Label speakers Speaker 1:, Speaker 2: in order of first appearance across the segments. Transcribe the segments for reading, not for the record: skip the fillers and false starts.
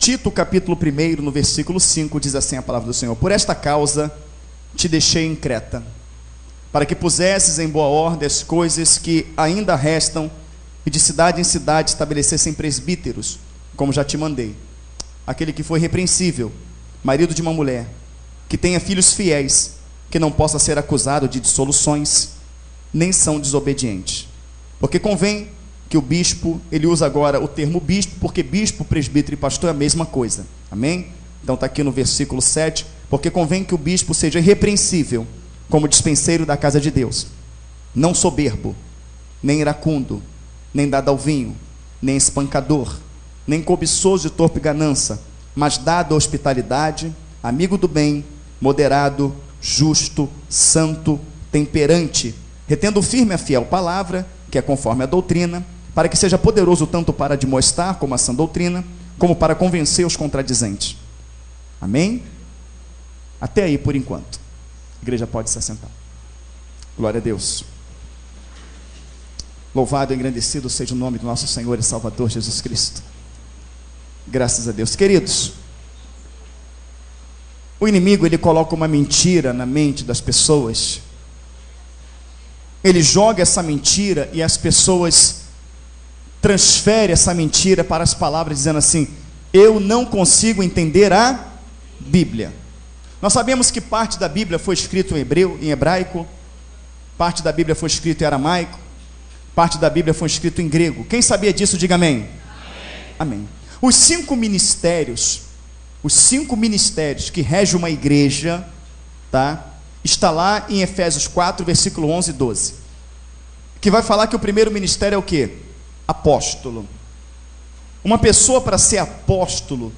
Speaker 1: Tito, capítulo 1, no versículo 5, diz assim a palavra do Senhor: por esta causa te deixei em Creta, para que pusesses em boa ordem as coisas que ainda restam, e de cidade em cidade estabelecessem presbíteros, como já te mandei. Aquele que foi repreensível, marido de uma mulher, que tenha filhos fiéis, que não possa ser acusado de dissoluções, nem são desobedientes. Porque convém que o bispo, ele usa agora o termo bispo, porque bispo, presbítero e pastor é a mesma coisa. Amém? Então está aqui no versículo 7, porque convém que o bispo seja irrepreensível, como dispenseiro da casa de Deus, não soberbo, nem iracundo, nem dado ao vinho, nem espancador, nem cobiçoso de torpe ganância, mas dado à hospitalidade, amigo do bem, moderado, justo, santo, temperante, retendo firme a fiel palavra, que é conforme a doutrina, para que seja poderoso tanto para admoestar, como a sã doutrina, como para convencer os contradizentes. Amém? Até aí por enquanto. A igreja pode se assentar. Glória a Deus. Louvado e engrandecido seja o nome do nosso Senhor e Salvador Jesus Cristo. Graças a Deus. Queridos, o inimigo, ele coloca uma mentira na mente das pessoas. Ele joga essa mentira e as pessoas transferem essa mentira para as palavras, dizendo assim: eu não consigo entender a Bíblia. Nós sabemos que parte da Bíblia foi escrito em hebraico, parte da Bíblia foi escrito em aramaico, parte da Bíblia foi escrito em grego. Quem sabia disso, diga amém. Amém. Amém. Os cinco ministérios que regem uma igreja, tá? Está lá em Efésios 4, versículo 11 e 12, que vai falar que o primeiro ministério é o quê? Apóstolo. Uma pessoa, para ser apóstolo,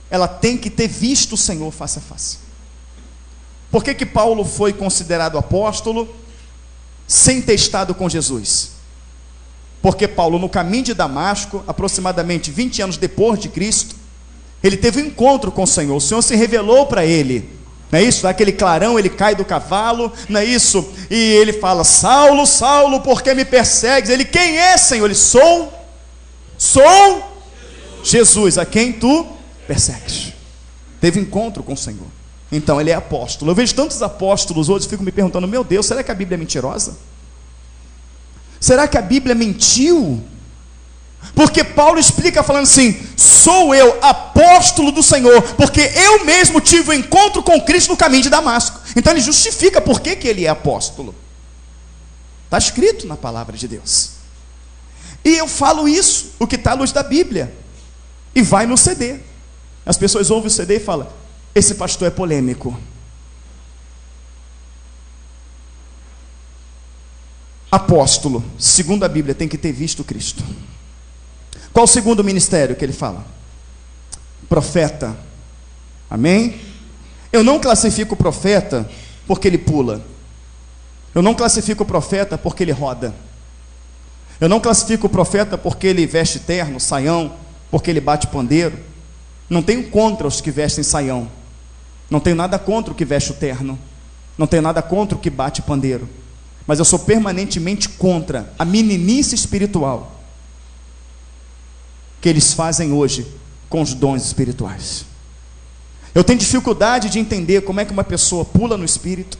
Speaker 1: ela tem que ter visto o Senhor face a face. Por que Paulo foi considerado apóstolo sem ter estado com Jesus? Porque Paulo, no caminho de Damasco, aproximadamente 20 anos depois de Cristo, ele teve um encontro com o Senhor se revelou para ele, não é isso? Aquele clarão, ele cai do cavalo, não é isso? E ele fala: Saulo, Saulo, por que me persegues? Ele: quem é, Senhor? Ele: sou Jesus, a quem tu persegues. Teve encontro com o Senhor. Então ele é apóstolo. Eu vejo tantos apóstolos hoje, fico me perguntando: meu Deus, será que a Bíblia é mentirosa? Será que a Bíblia mentiu? Porque Paulo explica falando assim: sou eu apóstolo do Senhor, porque eu mesmo tive um encontro com Cristo no caminho de Damasco. Então ele justifica por que ele é apóstolo. Está escrito na palavra de Deus. E eu falo isso, o que está à luz da Bíblia, e vai no CD. As pessoas ouvem o CD e falam: esse pastor é polêmico. Apóstolo, segundo a Bíblia, tem que ter visto Cristo. Qual o segundo ministério que ele fala? Profeta. Amém? Eu não classifico o profeta porque ele pula. Eu não classifico o profeta porque ele roda. Eu não classifico o profeta porque ele veste terno, saião, porque ele bate pandeiro. Não tenho contra os que vestem saião. Não tenho nada contra o que veste o terno. Não tenho nada contra o que bate pandeiro. Mas eu sou permanentemente contra a meninice espiritual que eles fazem hoje com os dons espirituais. Eu tenho dificuldade de entender como é que uma pessoa pula no espírito,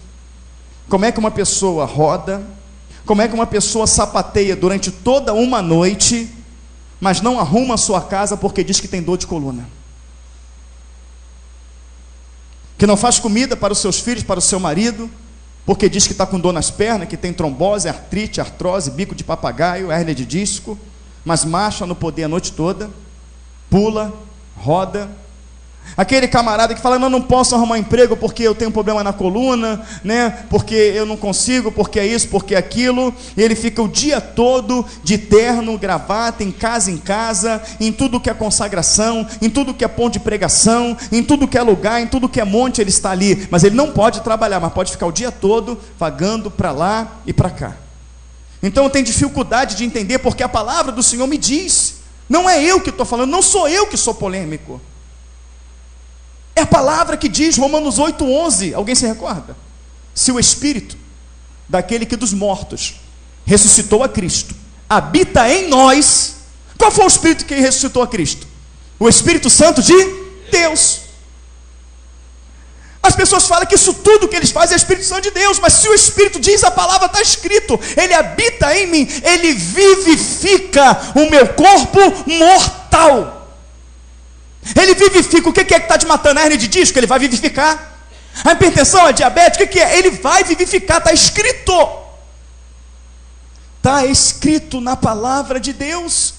Speaker 1: como é que uma pessoa roda, como é que uma pessoa sapateia durante toda uma noite, mas não arruma a sua casa porque diz que tem dor de coluna, que não faz comida para os seus filhos, para o seu marido, porque diz que está com dor nas pernas, que tem trombose, artrite, artrose, bico de papagaio, hérnia de disco, mas marcha no poder a noite toda, pula, roda. Aquele camarada que fala: não posso arrumar emprego porque eu tenho um problema na coluna, né? Porque eu não consigo, porque é isso, porque é aquilo. E ele fica o dia todo de terno, gravata, em casa, em tudo que é consagração, em tudo que é ponto de pregação, em tudo que é lugar, em tudo que é monte, ele está ali. Mas ele não pode trabalhar, mas pode ficar o dia todo vagando para lá e para cá. Então eu tenho dificuldade de entender, porque a palavra do Senhor me diz. Não é eu que estou falando, não sou eu que sou polêmico. É a palavra que diz, Romanos 8:11, alguém se recorda? Se o Espírito daquele que dos mortos ressuscitou a Cristo habita em nós. Qual foi o Espírito que ressuscitou a Cristo? O Espírito Santo de Deus. As pessoas falam que isso tudo que eles fazem é Espírito Santo de Deus, mas se o Espírito diz, a palavra está escrito, ele habita em mim, ele vivifica o meu corpo mortal. Ele vivifica. O que é que está te matando? A hernia de disco? Ele vai vivificar. A hipertensão, a diabetes, o que é? Ele vai vivificar, está escrito. Está escrito na palavra de Deus.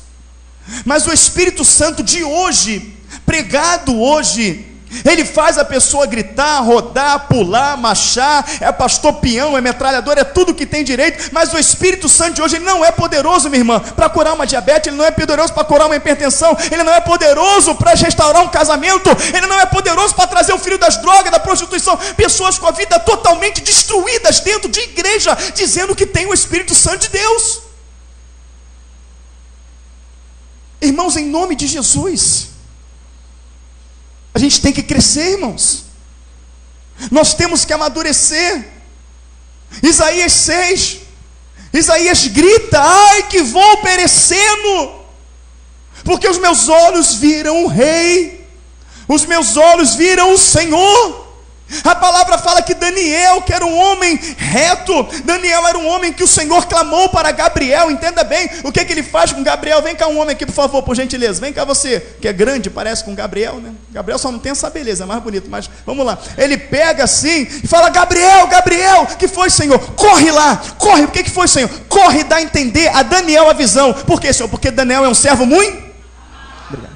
Speaker 1: Mas o Espírito Santo de hoje, pregado hoje, ele faz a pessoa gritar, rodar, pular, marchar, é pastor peão, é metralhador, é tudo que tem direito. Mas o Espírito Santo de hoje, ele não é poderoso, minha irmã, para curar uma diabetes, ele não é poderoso para curar uma hipertensão, ele não é poderoso para restaurar um casamento, ele não é poderoso para trazer o filho das drogas, da prostituição, pessoas com a vida totalmente destruídas dentro de igreja, dizendo que tem o Espírito Santo de Deus. Irmãos, em nome de Jesus, a gente tem que crescer, irmãos. Nós temos que amadurecer. Isaías 6, Isaías grita: ai que vou perecendo, porque os meus olhos viram o Rei, os meus olhos viram o Senhor. A palavra fala que Daniel, que era um homem reto, Daniel era um homem que o Senhor clamou para Gabriel. Entenda bem, o que ele faz com Gabriel? Vem cá um homem aqui, por favor, por gentileza. Vem cá você, que é grande, parece com Gabriel, né? Gabriel só não tem essa beleza, é mais bonito, mas vamos lá. Ele pega assim e fala: Gabriel, Gabriel, que foi, Senhor? Corre lá, corre. O que foi, Senhor? Corre, dá a entender a Daniel a visão. Por quê, Senhor? Porque Daniel é um servo muito. Obrigado.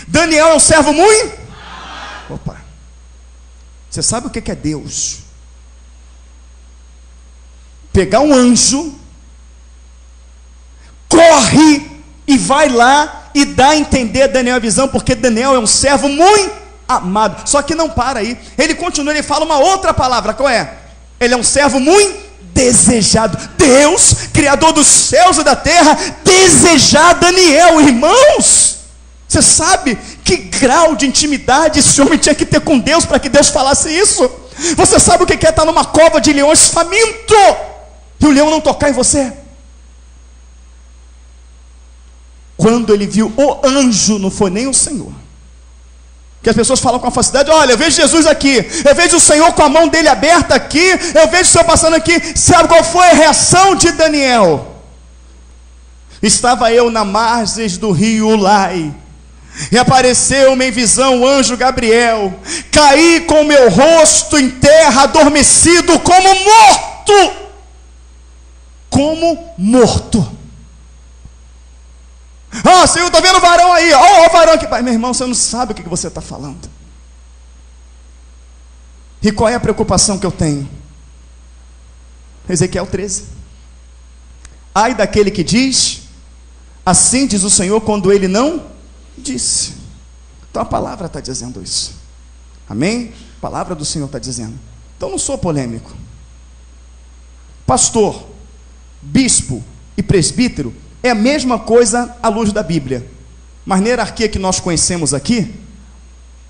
Speaker 1: Daniel é um servo muito. Opa. Você sabe o que é Deus? Pegar um anjo, corre e vai lá e dá a entender a Daniel a visão, porque Daniel é um servo muito amado. Só que não para aí, ele continua, ele fala uma outra palavra. Qual é? Ele é um servo muito desejado. Deus, criador dos céus e da terra, desejar Daniel. Irmãos, você sabe que grau de intimidade esse homem tinha que ter com Deus para que Deus falasse isso? Você sabe o que é estar numa cova de leões faminto e o leão não tocar em você? Quando ele viu o anjo, não foi nem o Senhor. Que as pessoas falam com a facilidade: olha, eu vejo Jesus aqui, eu vejo o Senhor com a mão dele aberta aqui, eu vejo o Senhor passando aqui. Sabe qual foi a reação de Daniel? Estava eu na margem do rio Ulai, e apareceu-me em visão o anjo Gabriel. Caí com meu rosto em terra, adormecido como morto. Como morto. Ah, Senhor, estou vendo o varão aí. Ó, o varão aqui. Meu irmão, você não sabe o que você está falando. E qual é a preocupação que eu tenho? Ezequiel 13. Ai daquele que diz: assim diz o Senhor, quando ele não disse. Então a palavra está dizendo isso. Amém? A palavra do Senhor está dizendo. Então não sou polêmico. Pastor, bispo e presbítero é a mesma coisa à luz da Bíblia. Mas na hierarquia que nós conhecemos aqui,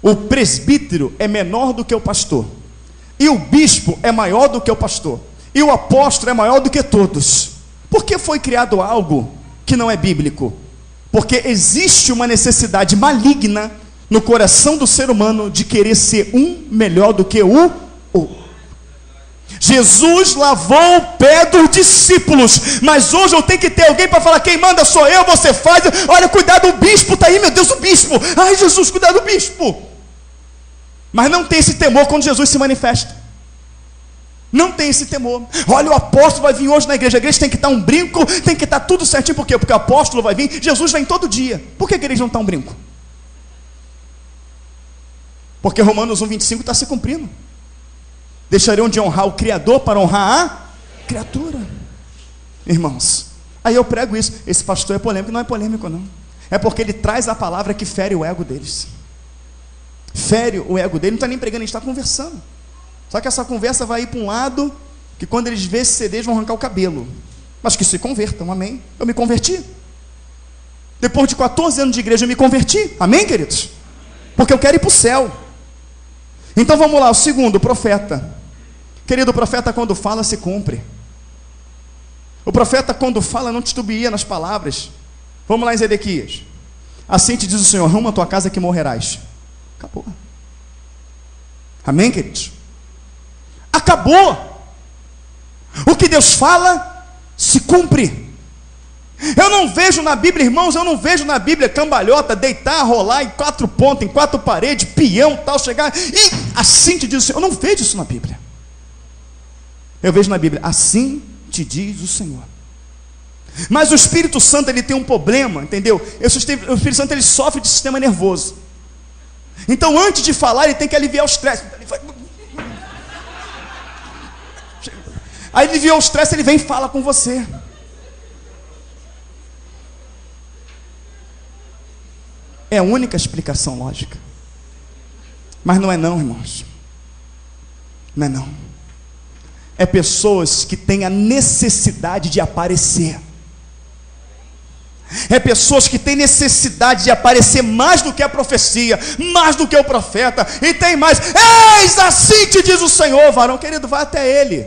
Speaker 1: o presbítero é menor do que o pastor, e o bispo é maior do que o pastor, e o apóstolo é maior do que todos. Por que foi criado algo que não é bíblico? Porque existe uma necessidade maligna no coração do ser humano de querer ser um melhor do que o outro. Jesus lavou o pé dos discípulos, mas hoje eu tenho que ter alguém para falar: quem manda sou eu, você faz. Olha, cuidado, o bispo está aí, meu Deus, o bispo. Ai, Jesus, cuidado do bispo. Mas não tem esse temor quando Jesus se manifesta. Não tem esse temor. Olha, o apóstolo vai vir hoje na igreja. A igreja tem que estar um brinco, tem que estar tudo certinho. Por quê? Porque o apóstolo vai vir, Jesus vem todo dia. Por que a igreja não está um brinco? Porque Romanos 1,25 está se cumprindo. Deixariam de honrar o Criador para honrar a criatura. Irmãos, aí eu prego isso. Esse pastor é polêmico. Não é polêmico, não. É porque ele traz a palavra que fere o ego deles. Fere o ego dele. Não está nem pregando, a gente está conversando. Só que essa conversa vai ir para um lado que quando eles verem esse CD, eles vão arrancar o cabelo. Mas que se convertam, amém? Eu me converti. Depois de 14 anos de igreja, eu me converti. Amém, queridos? Porque eu quero ir para o céu. Então vamos lá, o segundo, o profeta. Querido, o profeta quando fala, se cumpre. O profeta quando fala, não titubeia nas palavras. Vamos lá em Zedequias. Assim te diz o Senhor: arruma a tua casa que morrerás. Acabou. Amém, queridos? Acabou. O que Deus fala, se cumpre. Eu não vejo na Bíblia, irmãos, eu não vejo na Bíblia cambalhota, deitar, rolar em 4 pontas, em 4 paredes, peão, tal, chegar, e assim te diz o Senhor. Eu não vejo isso na Bíblia. Eu vejo na Bíblia: assim te diz o Senhor. Mas o Espírito Santo, ele tem um problema, entendeu? O Espírito Santo, ele sofre de sistema nervoso. Então, antes de falar, ele tem que aliviar o estresse. Aí aliviou o estresse, ele vem e fala com você. É a única explicação lógica. Mas não é não, irmãos. Não é não. É pessoas que têm a necessidade de aparecer. É pessoas que têm necessidade de aparecer mais do que a profecia, mais do que o profeta, e tem mais. Eis, assim te diz o Senhor. Varão querido, vai até ele.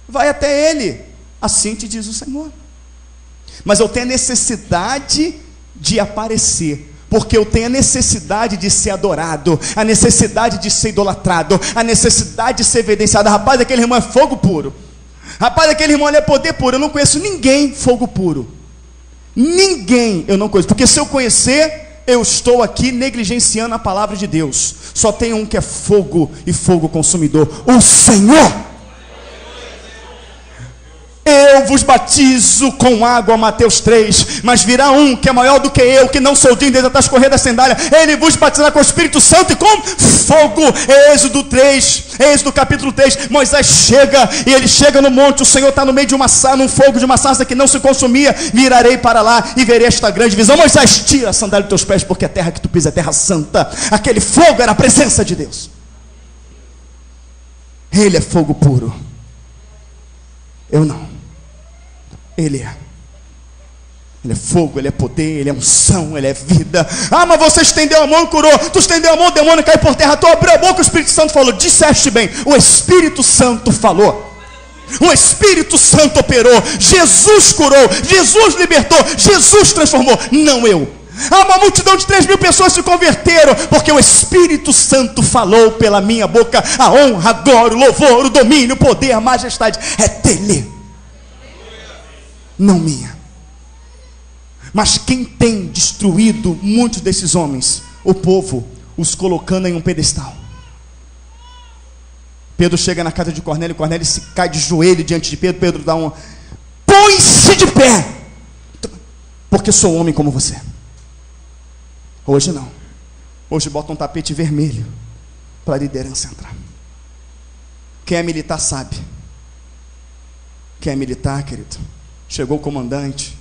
Speaker 1: Vai até ele. Assim te diz o Senhor. Mas eu tenho a necessidade de aparecer, porque eu tenho a necessidade de ser adorado, a necessidade de ser idolatrado, a necessidade de ser evidenciado. Rapaz, aquele irmão é fogo puro. Rapaz, aquele irmão é poder puro. Eu não conheço ninguém fogo puro. Ninguém eu não conheço. Porque se eu conhecer, eu estou aqui negligenciando a palavra de Deus. Só tem um que é fogo e fogo consumidor: o Senhor. Eu vos batizo com água, Mateus 3, mas virá um que é maior do que eu, que não sou digno de desatar as correias da sandália. Ele vos batizará com o Espírito Santo e com fogo. Êxodo 3, Êxodo capítulo 3, Moisés chega, e ele chega no monte, o Senhor está no meio de uma sarça, num fogo de uma sarça que não se consumia. Virarei para lá e verei esta grande visão. Moisés, tira a sandália dos teus pés, porque a terra que tu pisas é terra santa. Aquele fogo era a presença de Deus. Ele é fogo puro. Eu não. Ele é fogo, ele é poder, ele é unção, ele é vida. Ah, mas você estendeu a mão e curou. Tu estendeu a mão, o demônio caiu por terra. Tu abriu a boca, o Espírito Santo falou. Disseste bem, o Espírito Santo falou. O Espírito Santo operou. Jesus curou, Jesus libertou, Jesus transformou, não eu. Ah, uma multidão de 3.000 pessoas se converteram, porque o Espírito Santo falou pela minha boca. A honra, a glória, o louvor, o domínio, o poder, a majestade é dele, não minha. Mas quem tem destruído muitos desses homens? O povo, os colocando em um pedestal. Pedro chega na casa de Cornélio, Cornélio se cai de joelho diante de Pedro. Pedro dá um: põe-se de pé, porque sou homem como você. Hoje não. Hoje bota um tapete vermelho para a liderança entrar. Quem é militar sabe. Quem é militar, querido, chegou o comandante.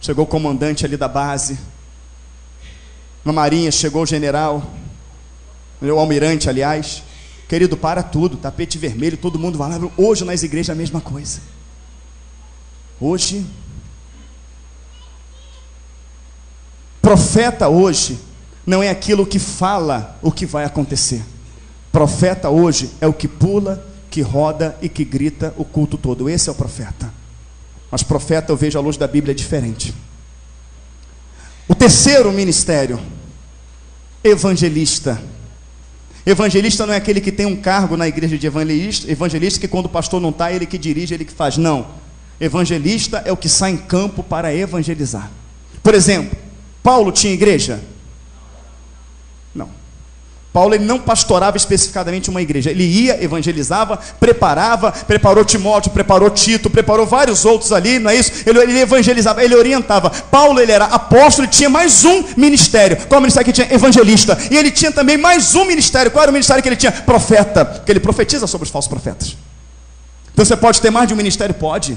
Speaker 1: Chegou o comandante ali da base. Na marinha chegou o general, o almirante, aliás. Querido, para tudo, tapete vermelho, todo mundo vai lá. Hoje nas igrejas é a mesma coisa. Hoje, profeta hoje não é aquilo que fala o que vai acontecer. Profeta hoje é o que pula, que roda e que grita o culto todo. Esse é o profeta. Mas profeta, eu vejo à luz da Bíblia, é diferente. O terceiro ministério, evangelista. Evangelista não é aquele que tem um cargo na igreja de evangelista. Evangelista que quando o pastor não está, ele que dirige, ele que faz. Não. Evangelista é o que sai em campo para evangelizar. Por exemplo, Paulo tinha igreja? Não. Paulo, ele não pastorava especificadamente uma igreja. Ele ia, evangelizava, preparou Timóteo, preparou Tito, preparou vários outros ali, não é isso? Ele evangelizava, ele orientava. Paulo, ele era apóstolo e tinha mais um ministério. Qual é o ministério que tinha? Evangelista. E ele tinha também mais um ministério. Qual era o ministério que ele tinha? Profeta. Porque ele profetiza sobre os falsos profetas. Então você pode ter mais de um ministério? Pode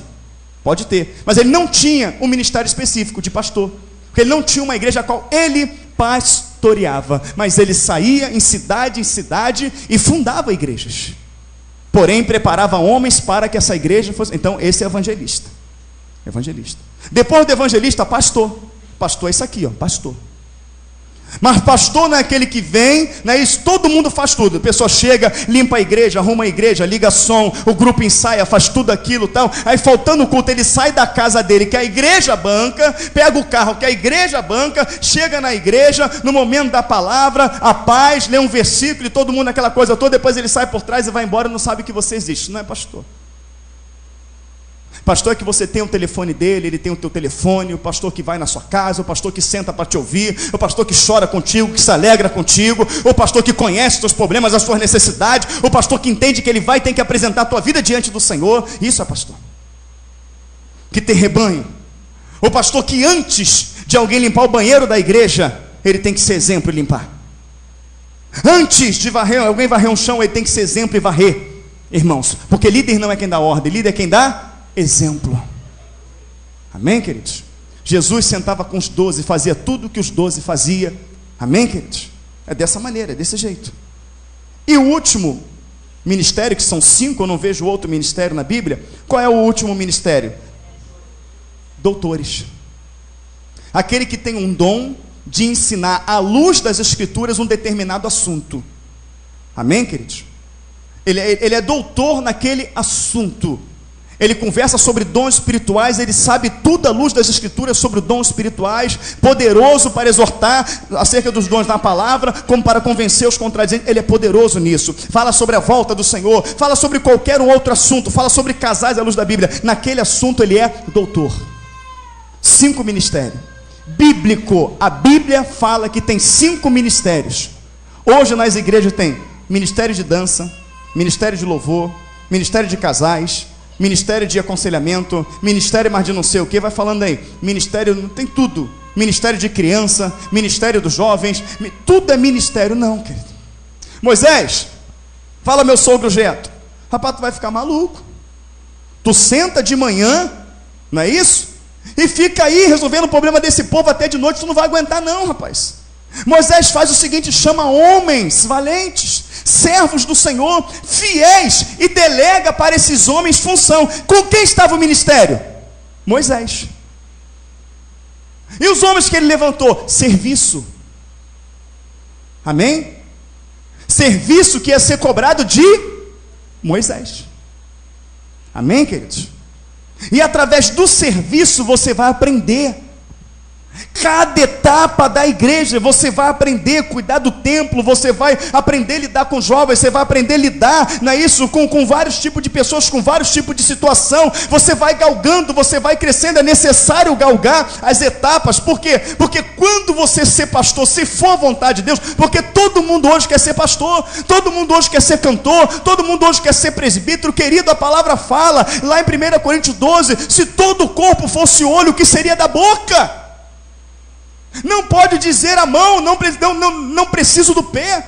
Speaker 1: ter. Mas ele não tinha um ministério específico de pastor. Porque ele não tinha uma igreja a qual ele pastoreava, mas ele saía em cidade e fundava igrejas. Porém, preparava homens para que essa igreja fosse. Então, esse é evangelista. Depois do evangelista, pastor. Pastor é isso aqui, ó, pastor. Mas pastor não é aquele que vem, não é isso? Todo mundo faz tudo. A pessoa chega, limpa a igreja, arruma a igreja, liga som, o grupo ensaia, faz tudo aquilo tal. Aí faltando o culto, ele sai da casa dele, que a igreja banca, pega o carro que a igreja banca, chega na igreja, no momento da palavra, a paz, lê um versículo e todo mundo aquela coisa toda, depois ele sai por trás e vai embora e não sabe que você existe. Não é pastor. Pastor é que você tem o telefone dele, ele tem o teu telefone, o pastor que vai na sua casa, o pastor que senta para te ouvir, o pastor que chora contigo, que se alegra contigo, o pastor que conhece os teus problemas, as suas necessidades, o pastor que entende que ele vai ter que apresentar a tua vida diante do Senhor. Isso é pastor que tem rebanho. O pastor que antes de alguém limpar o banheiro da igreja, ele tem que ser exemplo e limpar. Antes de alguém varrer um chão, ele tem que ser exemplo e varrer, irmãos, porque líder não é quem dá ordem, líder é quem dá exemplo. Amém, queridos? Jesus sentava com os 12, fazia tudo o que os 12 faziam. Amém, queridos? É dessa maneira, é desse jeito. E o último ministério, que são 5, eu não vejo outro ministério na Bíblia. Qual é o último ministério? Doutores. Aquele que tem um dom de ensinar à luz das Escrituras um determinado assunto. Amém, queridos? Ele é doutor naquele assunto. Ele conversa sobre dons espirituais, ele sabe tudo à luz das Escrituras sobre dons espirituais, poderoso para exortar acerca dos dons na palavra, como para convencer os contradizentes. Ele é poderoso nisso. Fala sobre a volta do Senhor, fala sobre qualquer outro assunto, fala sobre casais à luz da Bíblia. Naquele assunto ele é doutor. 5 ministérios. Bíblico, a Bíblia fala que tem 5 ministérios. Hoje nas igrejas tem ministério de dança, ministério de louvor, ministério de casais, ministério de aconselhamento, ministério mais de não sei o que, vai falando aí, ministério, tem tudo, ministério de criança, ministério dos jovens, tudo é ministério. Não, querido. Moisés, fala meu sogro Geto, rapaz, tu vai ficar maluco, tu senta de manhã, não é isso? E fica aí resolvendo o problema desse povo até de noite, tu não vai aguentar não, rapaz. Moisés faz o seguinte, chama homens valentes, servos do Senhor, fiéis, e delega para esses homens função. Com quem estava o ministério? Moisés. E os homens que ele levantou? Serviço. Amém? Serviço que ia ser cobrado de Moisés. Amém, queridos? E através do serviço você vai aprender. Cada etapa da igreja você vai aprender a cuidar do templo, você vai aprender a lidar com jovens, você vai aprender a lidar, não é isso? Com vários tipos de pessoas, com vários tipos de situação. Você vai galgando, você vai crescendo. É necessário galgar as etapas. Por quê? Porque quando você ser pastor, se for a vontade de Deus, porque todo mundo hoje quer ser pastor, todo mundo hoje quer ser cantor, todo mundo hoje quer ser presbítero. Querido, a palavra fala lá em 1 Coríntios 12, se todo o corpo fosse olho, o que seria da boca? Não pode dizer a mão, não preciso do pé.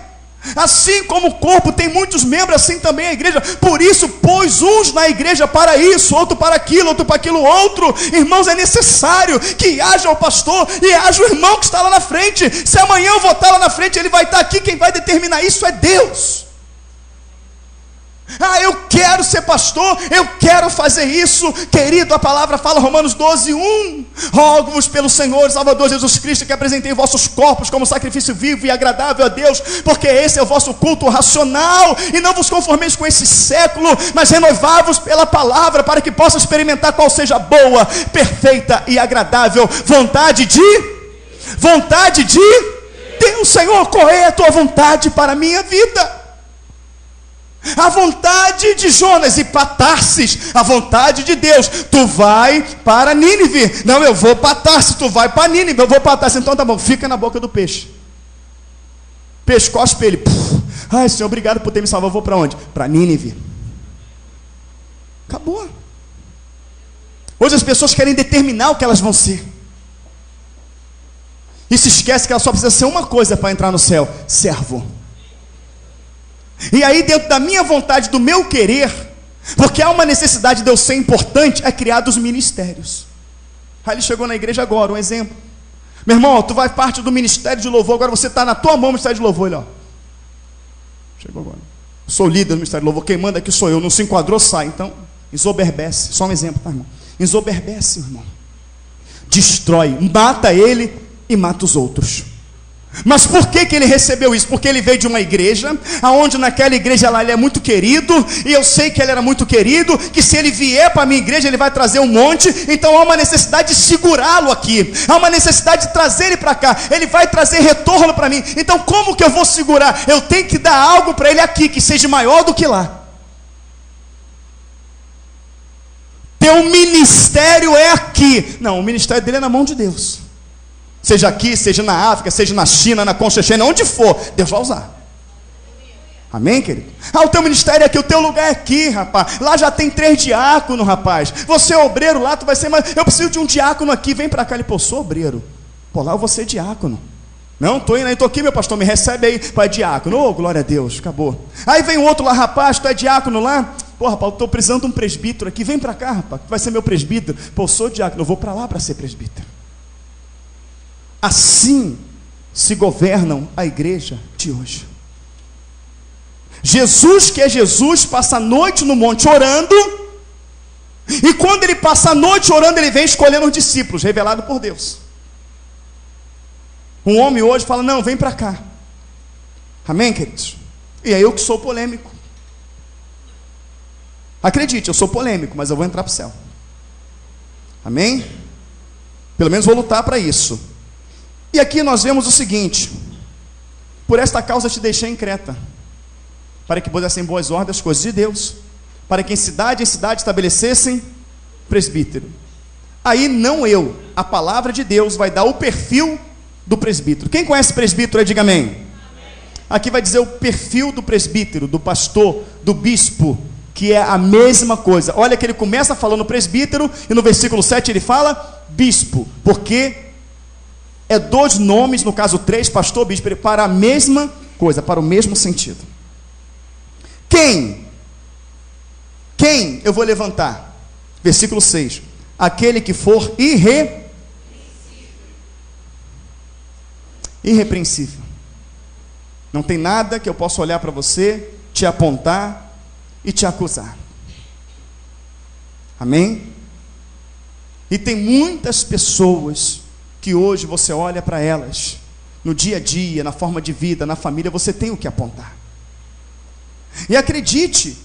Speaker 1: Assim como o corpo tem muitos membros, assim também a igreja. Por isso pôs uns na igreja para isso, outro para aquilo, outro para aquilo outro. Irmãos, é necessário que haja o pastor e haja o irmão que está lá na frente. Se amanhã eu vou estar lá na frente, ele vai estar aqui, quem vai determinar isso é Deus. Ah, eu quero ser pastor, eu quero fazer isso. Querido, a palavra fala, Romanos 12:1, rogo-vos pelo Senhor Salvador Jesus Cristo, que apresentei vossos corpos como sacrifício vivo e agradável a Deus, porque esse é o vosso culto racional. E não vos conformeis com esse século, mas renovai-vos pela palavra, para que possa experimentar qual seja a boa, perfeita e agradável vontade de Deus. Senhor, qual é a tua vontade para a minha vida? A vontade de Jonas e para Tarsis, a vontade de Deus. Tu vai para Nínive. Não, eu vou para Tarsis. Tu vai para Nínive, eu vou para Tarsis. Então tá bom, fica na boca do peixe. Peixe cospe ele. Ai, Senhor, obrigado por ter me salvado. Eu vou para onde? Para Nínive. Acabou. Hoje as pessoas querem determinar o que elas vão ser. E se esquece que ela só precisa ser uma coisa para entrar no céu: servo. E aí, dentro da minha vontade, do meu querer, porque há uma necessidade de eu ser importante, é criado os ministérios. Aí ele chegou na igreja agora, um exemplo. Meu irmão, tu vai parte do ministério de louvor, agora você está na tua mão o ministério de louvor. Ele, ó, chegou agora. Sou líder do ministério de louvor, quem manda aqui sou eu. Não se enquadrou, sai. Então, ensoberbece. Só um exemplo, tá, irmão? Ensoberbece, irmão. Destrói, mata ele e mata os outros. Mas por que ele recebeu isso? Porque ele veio de uma igreja, onde naquela igreja lá ele é muito querido, e eu sei que ele era muito querido, que se ele vier para a minha igreja ele vai trazer um monte, então há uma necessidade de segurá-lo aqui, há uma necessidade de trazer ele para cá, ele vai trazer retorno para mim, então como que eu vou segurar? Eu tenho que dar algo para ele aqui, que seja maior do que lá. Teu ministério é aqui. Não, o ministério dele é na mão de Deus. Seja aqui, seja na África, seja na China, na Conchechena, onde for, Deus vai usar. Amém, querido? O teu ministério é aqui, o teu lugar é aqui, rapaz. Lá já tem 3 diáconos, rapaz. Você é obreiro lá, tu vai ser, mas eu preciso de um diácono aqui, vem para cá. Ele, pô, sou obreiro. Pô, lá eu vou ser diácono. Não, estou indo aí, estou aqui, meu pastor, me recebe aí, pai, diácono. Ô, glória a Deus, acabou. Aí vem um outro lá, rapaz, tu é diácono lá? Pô, rapaz, eu estou precisando de um presbítero aqui, vem para cá, rapaz, tu vai ser meu presbítero. Pô, eu sou diácono, eu vou para lá para ser presbítero. Assim se governam a igreja de hoje. Jesus, que é Jesus, passa a noite no monte orando, e quando ele passa a noite orando, ele vem escolhendo os discípulos, revelado por Deus. Um homem hoje fala, não, vem para cá. Amém, queridos? E aí eu que sou polêmico. Acredite, eu sou polêmico, mas eu vou entrar para o céu. Amém? Pelo menos vou lutar para isso. E aqui nós vemos o seguinte: por esta causa te deixei em Creta, para que pusessem em boas ordens as coisas de Deus, para que em cidade estabelecessem presbítero. Aí não eu, a palavra de Deus vai dar o perfil do presbítero. Quem conhece presbítero aí, diga amém. Amém. Aqui vai dizer o perfil do presbítero, do pastor, do bispo, que é a mesma coisa. Olha que ele começa falando presbítero, e no versículo 7 ele fala bispo, porque é 2 nomes, no caso 3, pastor, bispo, para a mesma coisa, para o mesmo sentido. Quem eu vou levantar? Versículo 6. Aquele que for irrepreensível. Não tem nada que eu possa olhar para você, te apontar e te acusar. Amém? E tem muitas pessoas que hoje você olha para elas, no dia a dia, na forma de vida, na família, você tem o que apontar. E acredite,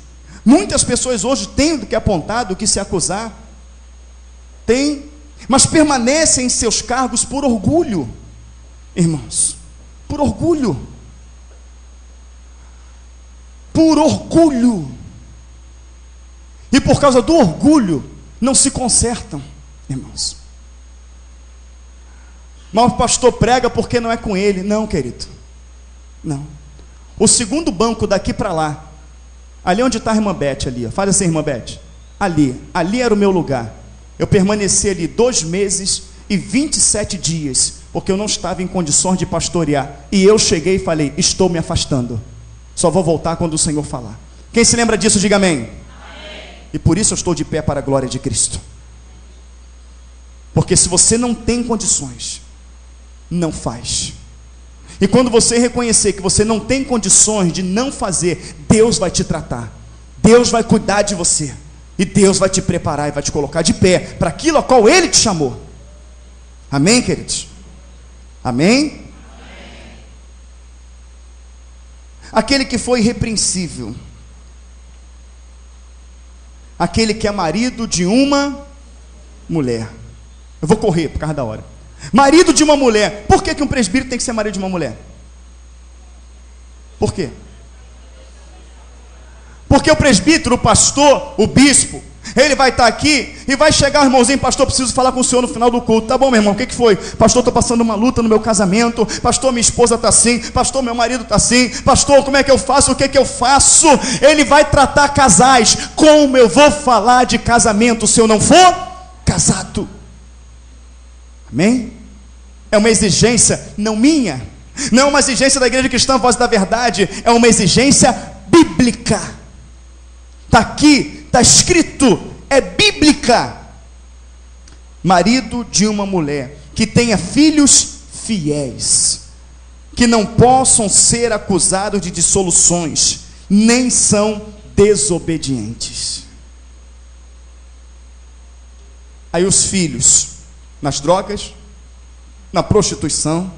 Speaker 1: muitas pessoas hoje têm do que apontar, do que se acusar, tem, mas permanecem em seus cargos por orgulho, irmãos, por orgulho, e por causa do orgulho, não se consertam, irmãos. Mas o pastor prega porque não é com ele. Não, querido, não. O segundo banco daqui para lá, ali onde está a irmã Beth, ali, ó. Faz assim, irmã Beth, ali era o meu lugar. Eu permaneci ali 2 meses e 27 dias, porque eu não estava em condições de pastorear, e eu cheguei e falei, estou me afastando, só vou voltar quando o Senhor falar. Quem se lembra disso, diga amém. Amém. E por isso eu estou de pé para a glória de Cristo, porque se você não tem condições, não faz. E quando você reconhecer que você não tem condições de não fazer, Deus vai te tratar, Deus vai cuidar de você, e Deus vai te preparar e vai te colocar de pé para aquilo a qual Ele te chamou. Amém, queridos? Amém? Amém. Aquele que foi irrepreensível, aquele que é marido de uma mulher. Eu vou correr por causa da hora. Marido de uma mulher. Por que um presbítero tem que ser marido de uma mulher? Por quê? Porque o presbítero, o pastor, o bispo, ele vai estar aqui e vai chegar, irmãozinho, pastor, preciso falar com o senhor no final do culto. Tá bom, meu irmão, o que foi? Pastor, estou passando uma luta no meu casamento. Pastor, minha esposa está assim. Pastor, meu marido está assim. Pastor, como é que eu faço? O que eu faço? Ele vai tratar casais. Como eu vou falar de casamento se eu não for casado? Amém? É uma exigência não minha, não é uma exigência da Igreja Cristã Voz da Verdade, é uma exigência bíblica. Está aqui, está escrito, é bíblica. Marido de uma mulher que tenha filhos fiéis, que não possam ser acusados de dissoluções, nem são desobedientes. Aí os filhos nas drogas, na prostituição,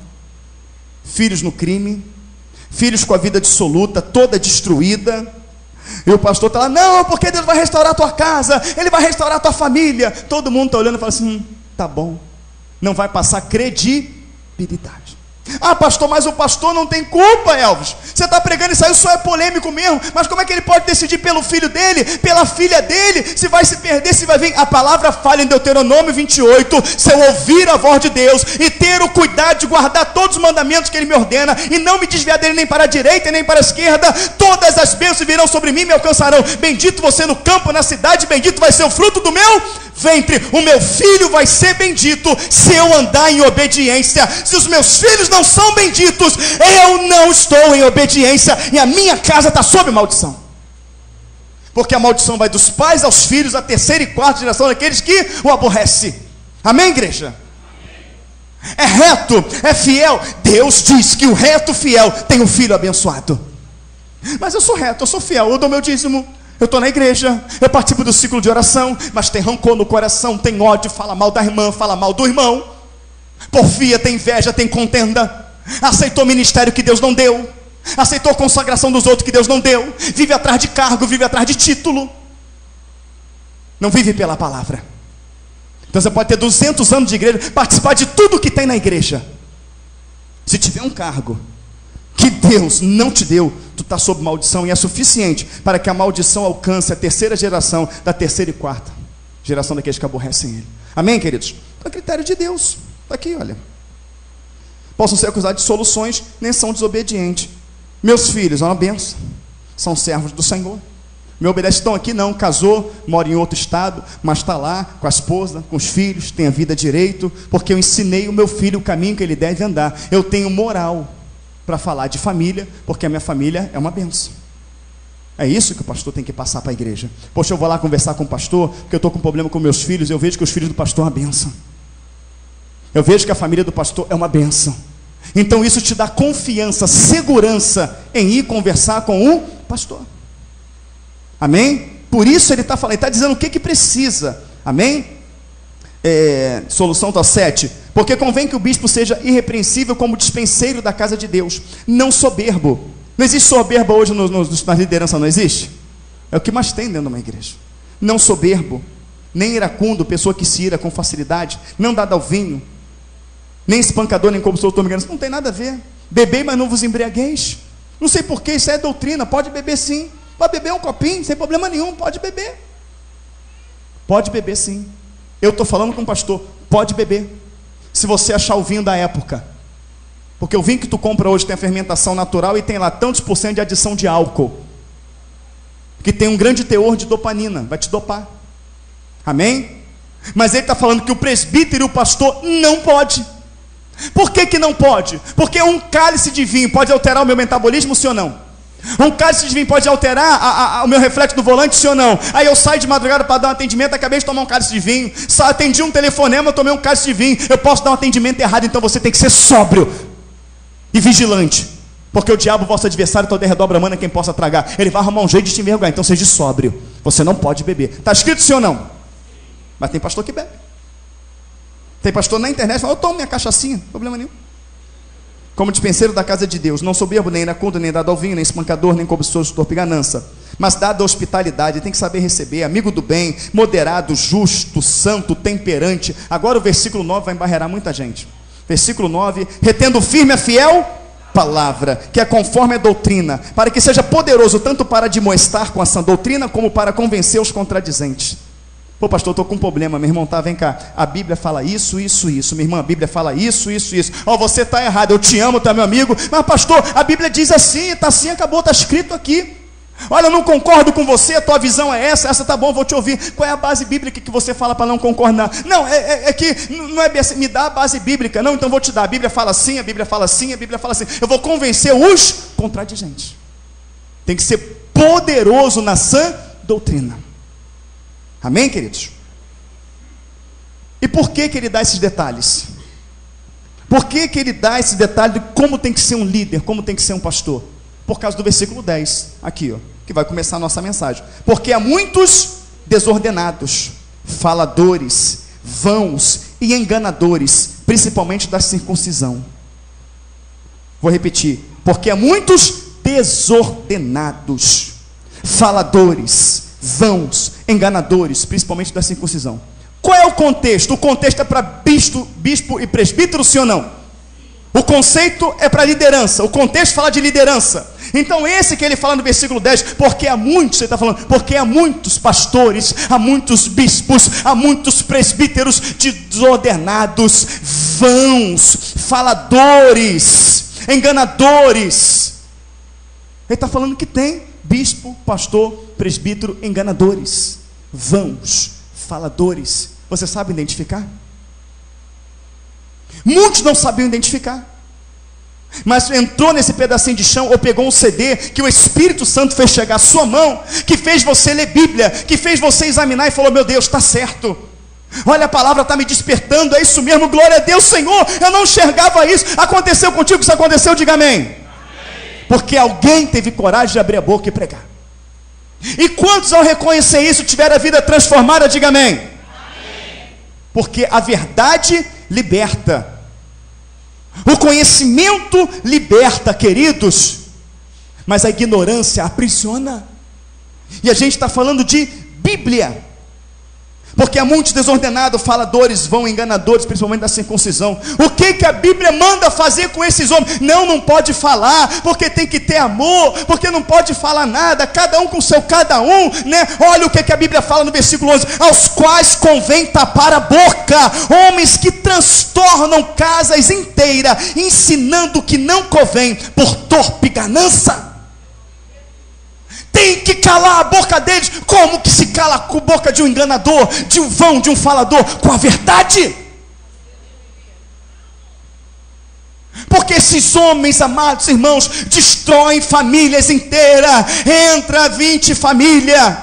Speaker 1: filhos no crime, filhos com a vida dissoluta, toda destruída. E o pastor está lá, não, porque Deus vai restaurar a tua casa, Ele vai restaurar a tua família. Todo mundo está olhando e fala assim, tá bom. Não vai passar credibilidade. Ah, pastor, mas o pastor não tem culpa, Elvis. Você está pregando isso aí, só é polêmico mesmo. Mas como é que ele pode decidir pelo filho dele, pela filha dele, se vai se perder, se vai vir? A palavra fala em Deuteronômio 28, se eu ouvir a voz de Deus e ter o cuidado de guardar todos os mandamentos que Ele me ordena, e não me desviar dele nem para a direita nem para a esquerda, todas as bênçãos virão sobre mim e me alcançarão. Bendito você no campo, na cidade, bendito vai ser o fruto do meu ventre. O meu filho vai ser bendito se eu andar em obediência. Se os meus filhos não são benditos, eu não estou em obediência, e a minha casa está sob maldição. Porque a maldição vai dos pais aos filhos, a terceira e quarta geração daqueles que o aborrecem. Amém, igreja? É reto, é fiel. Deus diz que o reto fiel tem um filho abençoado. Mas eu sou reto, eu sou fiel, eu dou meu dízimo, eu estou na igreja, eu participo do ciclo de oração, mas tem rancor no coração, tem ódio, fala mal da irmã, fala mal do irmão, porfia, tem inveja, tem contenda, aceitou ministério que Deus não deu, aceitou consagração dos outros que Deus não deu, vive atrás de cargo, vive atrás de título, não vive pela palavra. Então você pode ter 200 anos de igreja, participar de tudo que tem na igreja, se tiver um cargo que Deus não te deu, tu está sob maldição, e é suficiente para que a maldição alcance a terceira geração, da terceira e quarta geração daqueles que aborrecem Ele. Amém, queridos? É critério de Deus, está aqui, olha. Possam ser acusados de soluções, nem são desobedientes. Meus filhos, é uma benção, são servos do Senhor. Me obedecem, estão aqui não, casou, mora em outro estado, mas está lá com a esposa, com os filhos, tem a vida direito, porque eu ensinei o meu filho o caminho que ele deve andar. Eu tenho moral para falar de família, porque a minha família é uma bênção. É isso que o pastor tem que passar para a igreja. Poxa, eu vou lá conversar com o pastor, porque eu estou com problema com meus filhos, eu vejo que os filhos do pastor é uma bênção. Eu vejo que a família do pastor é uma bênção. Então isso te dá confiança, segurança em ir conversar com o pastor. Amém? Por isso ele está falando, ele está dizendo o que precisa. Amém? Solução está 7. Porque convém que o bispo seja irrepreensível como dispenseiro da casa de Deus, não soberbo. Não existe soberba hoje na liderança, não existe? É o que mais tem dentro de uma igreja. Não soberbo, nem iracundo, pessoa que se ira com facilidade, não dado ao vinho, nem espancador, nem corruptor, isso não tem nada a ver. Bebei, mas não vos embriagueis. Não sei porquê, isso é doutrina. Pode beber sim, pode beber um copinho, sem problema nenhum, pode beber. Pode beber sim. Eu estou falando com o pastor, pode beber. Se você achar o vinho da época, porque o vinho que tu compra hoje tem a fermentação natural e tem lá tantos por cento de adição de álcool, que tem um grande teor de dopamina, vai te dopar. Amém? Mas ele está falando que o presbítero e o pastor não pode. Por que não pode? Porque um cálice de vinho pode alterar o meu metabolismo, sim ou não? Um cálice de vinho pode alterar o meu reflexo do volante, sim ou não? Aí eu saio de madrugada para dar um atendimento, acabei de tomar um cálice de vinho, só atendi um telefonema, eu tomei um cálice de vinho, eu posso dar um atendimento errado. Então você tem que ser sóbrio e vigilante, porque o diabo, vosso adversário, está ao derredor bramando a quem possa tragar. Ele vai arrumar um jeito de te envergonhar. Então seja sóbrio, você não pode beber. Está escrito sim ou não? Mas tem pastor que bebe. Tem pastor na internet que fala, eu tomo minha cachaçinha, problema nenhum. Como dispenseiro da casa de Deus, não soberbo, nem iracundo, nem dado ao vinho, nem espancador, nem cobiçoso, torpe e ganância, mas dado a hospitalidade, tem que saber receber, amigo do bem, moderado, justo, santo, temperante. Agora o versículo 9 vai embarrear muita gente. Versículo 9, retendo firme a fiel palavra, que é conforme a doutrina, para que seja poderoso tanto para admoestar com a sã doutrina, como para convencer os contradizentes. Pô, pastor, eu estou com um problema, meu irmão, tá, vem cá, a Bíblia fala isso, isso, isso, minha irmã, a Bíblia fala isso, isso, isso, ó, você está errado, eu te amo, tá, meu amigo, mas pastor, a Bíblia diz assim, está assim, acabou, está escrito aqui, olha, eu não concordo com você, a tua visão é essa tá bom, vou te ouvir, qual é a base bíblica que você fala para não concordar? Não, é que, não é bem assim, me dá a base bíblica, não, então vou te dar, a Bíblia fala assim, a Bíblia fala assim, a Bíblia fala assim, eu vou convencer os contradigentes, tem que ser poderoso na sã doutrina. Amém, queridos? E por que ele dá esses detalhes? Por que ele dá esse detalhe de como tem que ser um líder, como tem que ser um pastor? Por causa do versículo 10, aqui, ó, que vai começar a nossa mensagem. Porque há muitos desordenados, faladores, vãos e enganadores, principalmente da circuncisão. Vou repetir. Porque há muitos desordenados, faladores, vãos, enganadores, principalmente da circuncisão. Qual é o contexto? O contexto é para bispo e presbítero, sim ou não? O conceito é para liderança. O contexto fala de liderança. Então esse que ele fala no versículo 10, porque há muitos, ele está falando, porque há muitos pastores, há muitos bispos, há muitos presbíteros desordenados, vãos, faladores, enganadores. Ele está falando que tem bispo, pastor, presbítero, enganadores, vãos, faladores. Você sabe identificar? Muitos não sabiam identificar, mas entrou nesse pedacinho de chão, ou pegou um CD, que o Espírito Santo fez chegar à sua mão, que fez você ler Bíblia, que fez você examinar e falou, meu Deus, está certo, olha, a palavra está me despertando, é isso mesmo, glória a Deus, Senhor, eu não enxergava isso. Aconteceu contigo? Isso aconteceu? Diga amém. Amém. Porque alguém teve coragem de abrir a boca e pregar. E quantos ao reconhecer isso tiveram a vida transformada? Diga amém. Amém. Porque a verdade liberta, o conhecimento liberta, queridos, mas a ignorância aprisiona. E a gente está falando de Bíblia, porque há muitos desordenados, faladores, vão, enganadores, principalmente da circuncisão. O que a Bíblia manda fazer com esses homens? Não pode falar, porque tem que ter amor, porque não pode falar nada, cada um com o seu cada um, né? Olha o que a Bíblia fala no versículo 11, aos quais convém tapar a boca, homens que transtornam casas inteiras, ensinando o que não convém, por torpe ganância. Tem que calar a boca deles. Como que se cala a boca de um enganador, de um vão, de um falador? Com a verdade. Porque esses homens, amados irmãos, destroem famílias inteiras. Entra 20 famílias,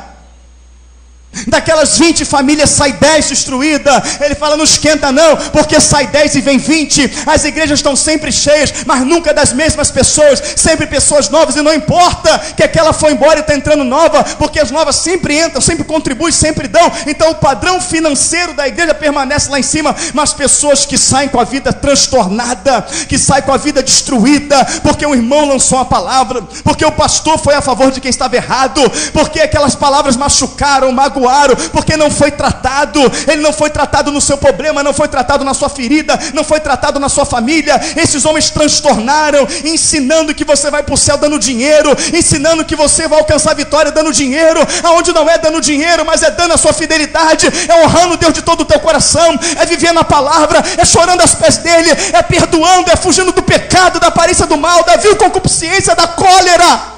Speaker 1: daquelas 20 famílias sai 10 destruídas. Ele fala, não esquenta não, porque sai 10 e vem 20. As igrejas estão sempre cheias, mas nunca das mesmas pessoas, sempre pessoas novas. E não importa que aquela foi embora e está entrando nova, porque as novas sempre entram, sempre contribuem, sempre dão. Então o padrão financeiro da igreja permanece lá em cima, mas pessoas que saem com a vida transtornada, que saem com a vida destruída, porque o irmão lançou a palavra, porque o pastor foi a favor de quem estava errado, porque aquelas palavras machucaram, magoaram, porque não foi tratado. Ele não foi tratado no seu problema, não foi tratado na sua ferida, não foi tratado na sua família. Esses homens transtornaram, ensinando que você vai para o céu dando dinheiro, ensinando que você vai alcançar a vitória dando dinheiro, aonde não é dando dinheiro, mas é dando a sua fidelidade, é honrando Deus de todo o teu coração, é vivendo a palavra, é chorando aos pés dele, é perdoando, é fugindo do pecado, da aparência do mal, da vil concupiscência, da cólera.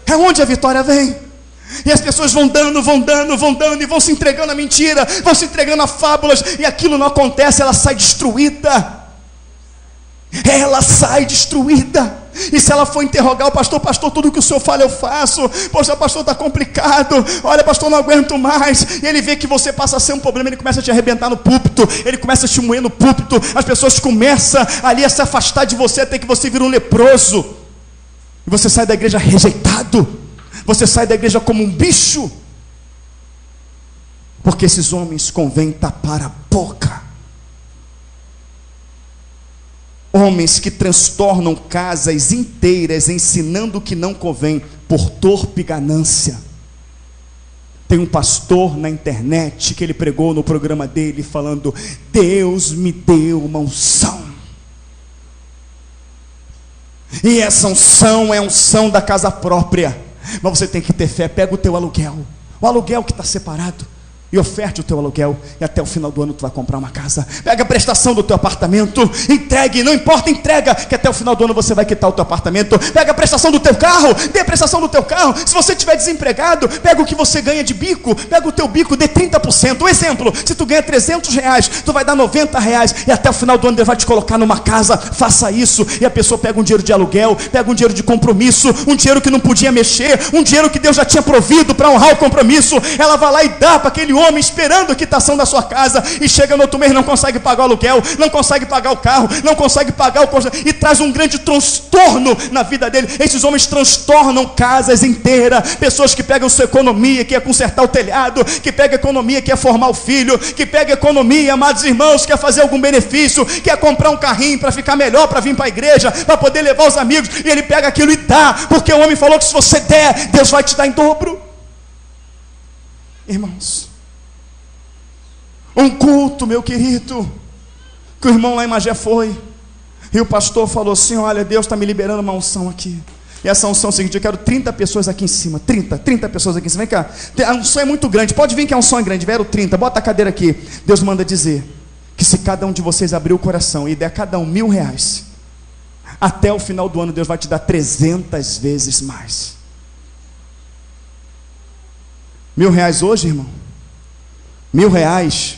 Speaker 1: É onde a vitória vem. E as pessoas vão dando e vão se entregando à mentira, vão se entregando a fábulas, e aquilo não acontece, ela sai destruída. Ela sai destruída. E se ela for interrogar o pastor, pastor, tudo que o senhor fala eu faço. Poxa, pastor, está complicado. Olha, pastor, não aguento mais. E ele vê que você passa a ser um problema, ele começa a te arrebentar no púlpito, ele começa a te moer no púlpito. As pessoas começam ali a se afastar de você, até que você vira um leproso. E você sai da igreja rejeitado. Você sai da igreja como um bicho. Porque esses homens convém tapar a boca. Homens que transtornam casas inteiras, ensinando o que não convém, por torpe ganância. Tem um pastor na internet que ele pregou no programa dele falando, Deus me deu uma unção. E essa unção é a unção da casa própria. Mas você tem que ter fé. Pega o teu aluguel, o aluguel que está separado, e oferte o teu aluguel, e até o final do ano tu vai comprar uma casa. Pega a prestação do teu apartamento, entregue, não importa, entrega, que até o final do ano você vai quitar o teu apartamento. Pega a prestação do teu carro, dê a prestação do teu carro. Se você estiver desempregado, pega o que você ganha de bico, pega o teu bico, dê 30%. Um exemplo, se tu ganha R$300, tu vai dar R$90, e até o final do ano ele vai te colocar numa casa. Faça isso. E a pessoa pega um dinheiro de aluguel, pega um dinheiro de compromisso, um dinheiro que não podia mexer, um dinheiro que Deus já tinha provido para honrar o compromisso, ela vai lá e dá para aquele homem esperando a quitação da sua casa, e chega no outro mês, não consegue pagar o aluguel, não consegue pagar o carro, não consegue pagar e traz um grande transtorno na vida dele. Esses homens transtornam casas inteiras. Pessoas que pegam sua economia, que é consertar o telhado, que pega economia, que é formar o filho, que pega economia, amados irmãos, quer fazer algum benefício, quer comprar um carrinho para ficar melhor, para vir para a igreja, para poder levar os amigos, e ele pega aquilo e dá, porque o homem falou que se você der, Deus vai te dar em dobro. Irmãos, um culto, meu querido, que o irmão lá em Magé foi, e o pastor falou assim: olha, Deus está me liberando uma unção aqui. E essa unção é o seguinte: eu quero 30 pessoas aqui em cima. 30 pessoas aqui em cima. Vem cá, a unção é muito grande, pode vir que a unção é grande. Vieram 30, bota a cadeira aqui. Deus manda dizer que se cada um de vocês abrir o coração e der a cada um R$1.000, até o final do ano Deus vai te dar 300 vezes mais. R$1.000 hoje, irmão, R$1.000,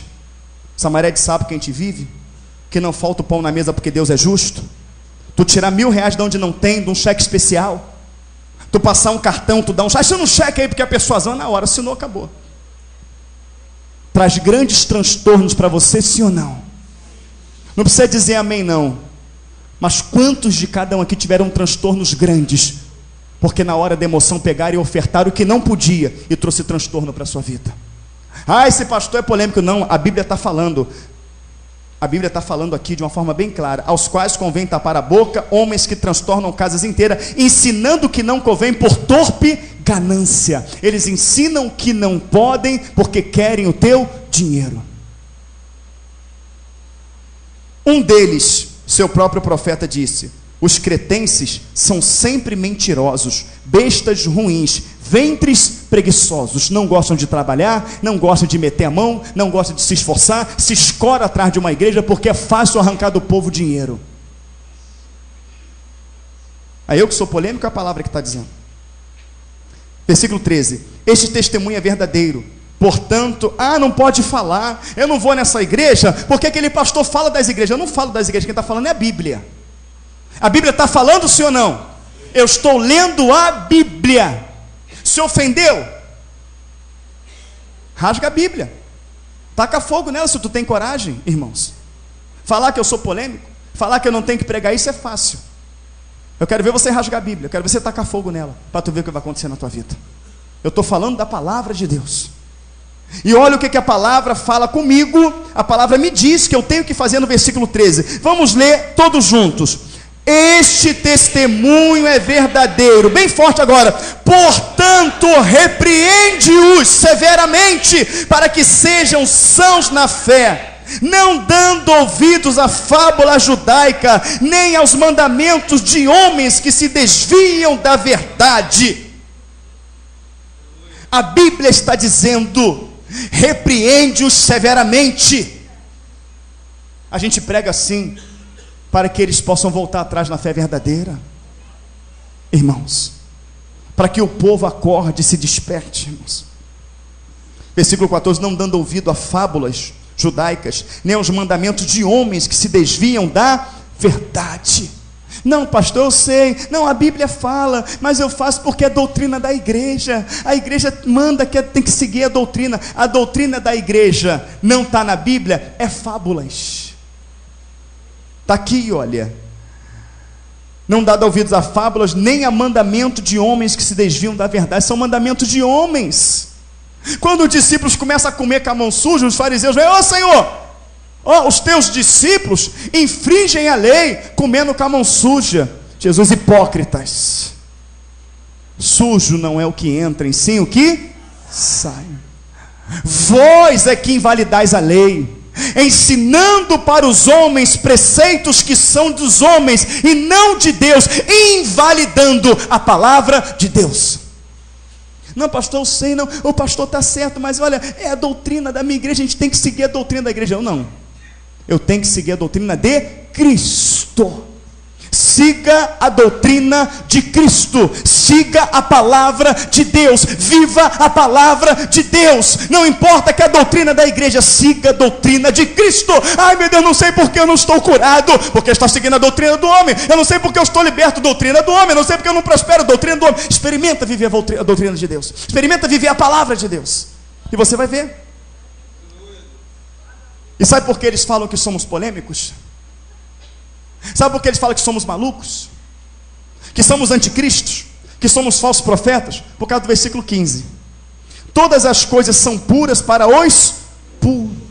Speaker 1: essa maré de sapo que a gente vive, que não falta o pão na mesa porque Deus é justo. Tu tirar R$1.000 de onde não tem, de um cheque especial, tu passar um cartão, tu dá um cheque, assina um cheque aí, porque a persuasão na hora, assinou, acabou. Traz grandes transtornos para você, sim ou não? Não precisa dizer amém não, mas quantos de cada um aqui tiveram transtornos grandes, porque na hora da emoção pegaram e ofertaram o que não podia, e trouxe transtorno para a sua vida? Ah, esse pastor é polêmico. Não, a Bíblia está falando. A Bíblia está falando aqui de uma forma bem clara: aos quais convém tapar a boca, homens que transtornam casas inteiras, ensinando que não convém por torpe ganância. Eles ensinam que não podem porque querem o teu dinheiro. Um deles, seu próprio profeta, disse: os cretenses são sempre mentirosos, bestas ruins, ventres preguiçosos, não gostam de trabalhar, não gostam de meter a mão, não gostam de se esforçar, se escora atrás de uma igreja porque é fácil arrancar do povo dinheiro. Aí eu que sou polêmico, é a palavra que está dizendo. Versículo 13: este testemunho é verdadeiro, portanto, não pode falar, eu não vou nessa igreja, porque aquele pastor fala das igrejas. Eu não falo das igrejas, quem está falando é a Bíblia. A Bíblia está falando, sim ou não? Eu estou lendo a Bíblia. Se ofendeu? Rasga a Bíblia, taca fogo nela se tu tem coragem, irmãos. Falar que eu sou polêmico, falar que eu não tenho que pregar isso é fácil. Eu quero ver você rasgar a Bíblia, eu quero ver você tacar fogo nela, para tu ver o que vai acontecer na tua vida. Eu estou falando da palavra de Deus. E olha o que a palavra fala comigo. A palavra me diz que eu tenho que fazer no versículo 13. Vamos ler todos juntos. Este testemunho é verdadeiro. Bem forte agora. Portanto, repreende-os severamente, para que sejam sãos na fé, não dando ouvidos à fábula judaica, nem aos mandamentos de homens que se desviam da verdade. A Bíblia está dizendo: repreende-os severamente. A gente prega assim para que eles possam voltar atrás na fé verdadeira, irmãos, para que o povo acorde e se desperte, irmãos. Versículo 14: não dando ouvido a fábulas judaicas, nem aos mandamentos de homens que se desviam da verdade. Não, pastor, eu sei, não, a Bíblia fala, mas eu faço porque é doutrina da igreja. A igreja manda que tem que seguir a doutrina da igreja não está na Bíblia, é fábulas. Está aqui, olha: não dá ouvidos a fábulas, nem a mandamento de homens que se desviam da verdade. São mandamentos de homens. Quando os discípulos começam a comer com a mão suja, os fariseus vêm: Senhor, os teus discípulos infringem a lei comendo com a mão suja. Jesus: hipócritas, sujo não é o que entra, em sim o que sai. Vós é que invalidais a lei, ensinando para os homens preceitos que são dos homens e não de Deus, invalidando a palavra de Deus. Não, pastor, eu sei, não, o pastor está certo, mas olha, é a doutrina da minha igreja, a gente tem que seguir a doutrina da igreja. Eu tenho que seguir a doutrina de Cristo. Siga a doutrina de Cristo, siga a palavra de Deus, viva a palavra de Deus. Não importa que a doutrina da igreja, siga a doutrina de Cristo. Ai meu Deus, não sei porque eu não estou curado, porque está seguindo a doutrina do homem. Eu não sei porque eu estou liberto, doutrina do homem. Eu não sei porque eu não prospero, doutrina do homem. Experimenta viver a doutrina de Deus, experimenta viver a palavra de Deus, e você vai ver. E sabe por que eles falam que somos polêmicos? Sabe por que eles falam que somos malucos? Que somos anticristos? Que somos falsos profetas? Por causa do versículo 15. Todas as coisas são puras para os puros.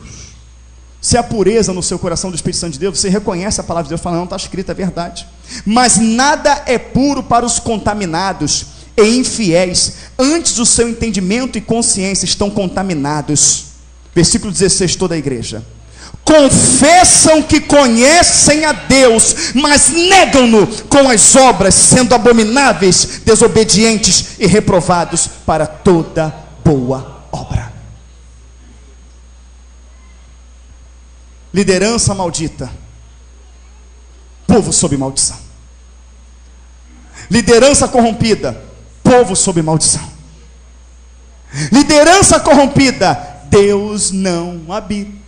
Speaker 1: Se há pureza no seu coração do Espírito Santo de Deus, você reconhece a palavra de Deus, fala, não, está escrito, é verdade. Mas nada é puro para os contaminados e infiéis. Antes o seu entendimento e consciência estão contaminados. Versículo 16, toda a igreja. Confessam que conhecem a Deus, mas negam-no com as obras, sendo abomináveis, desobedientes e reprovados para toda boa obra. Liderança maldita, povo sob maldição. Liderança corrompida, povo sob maldição. Liderança corrompida, Deus não habita.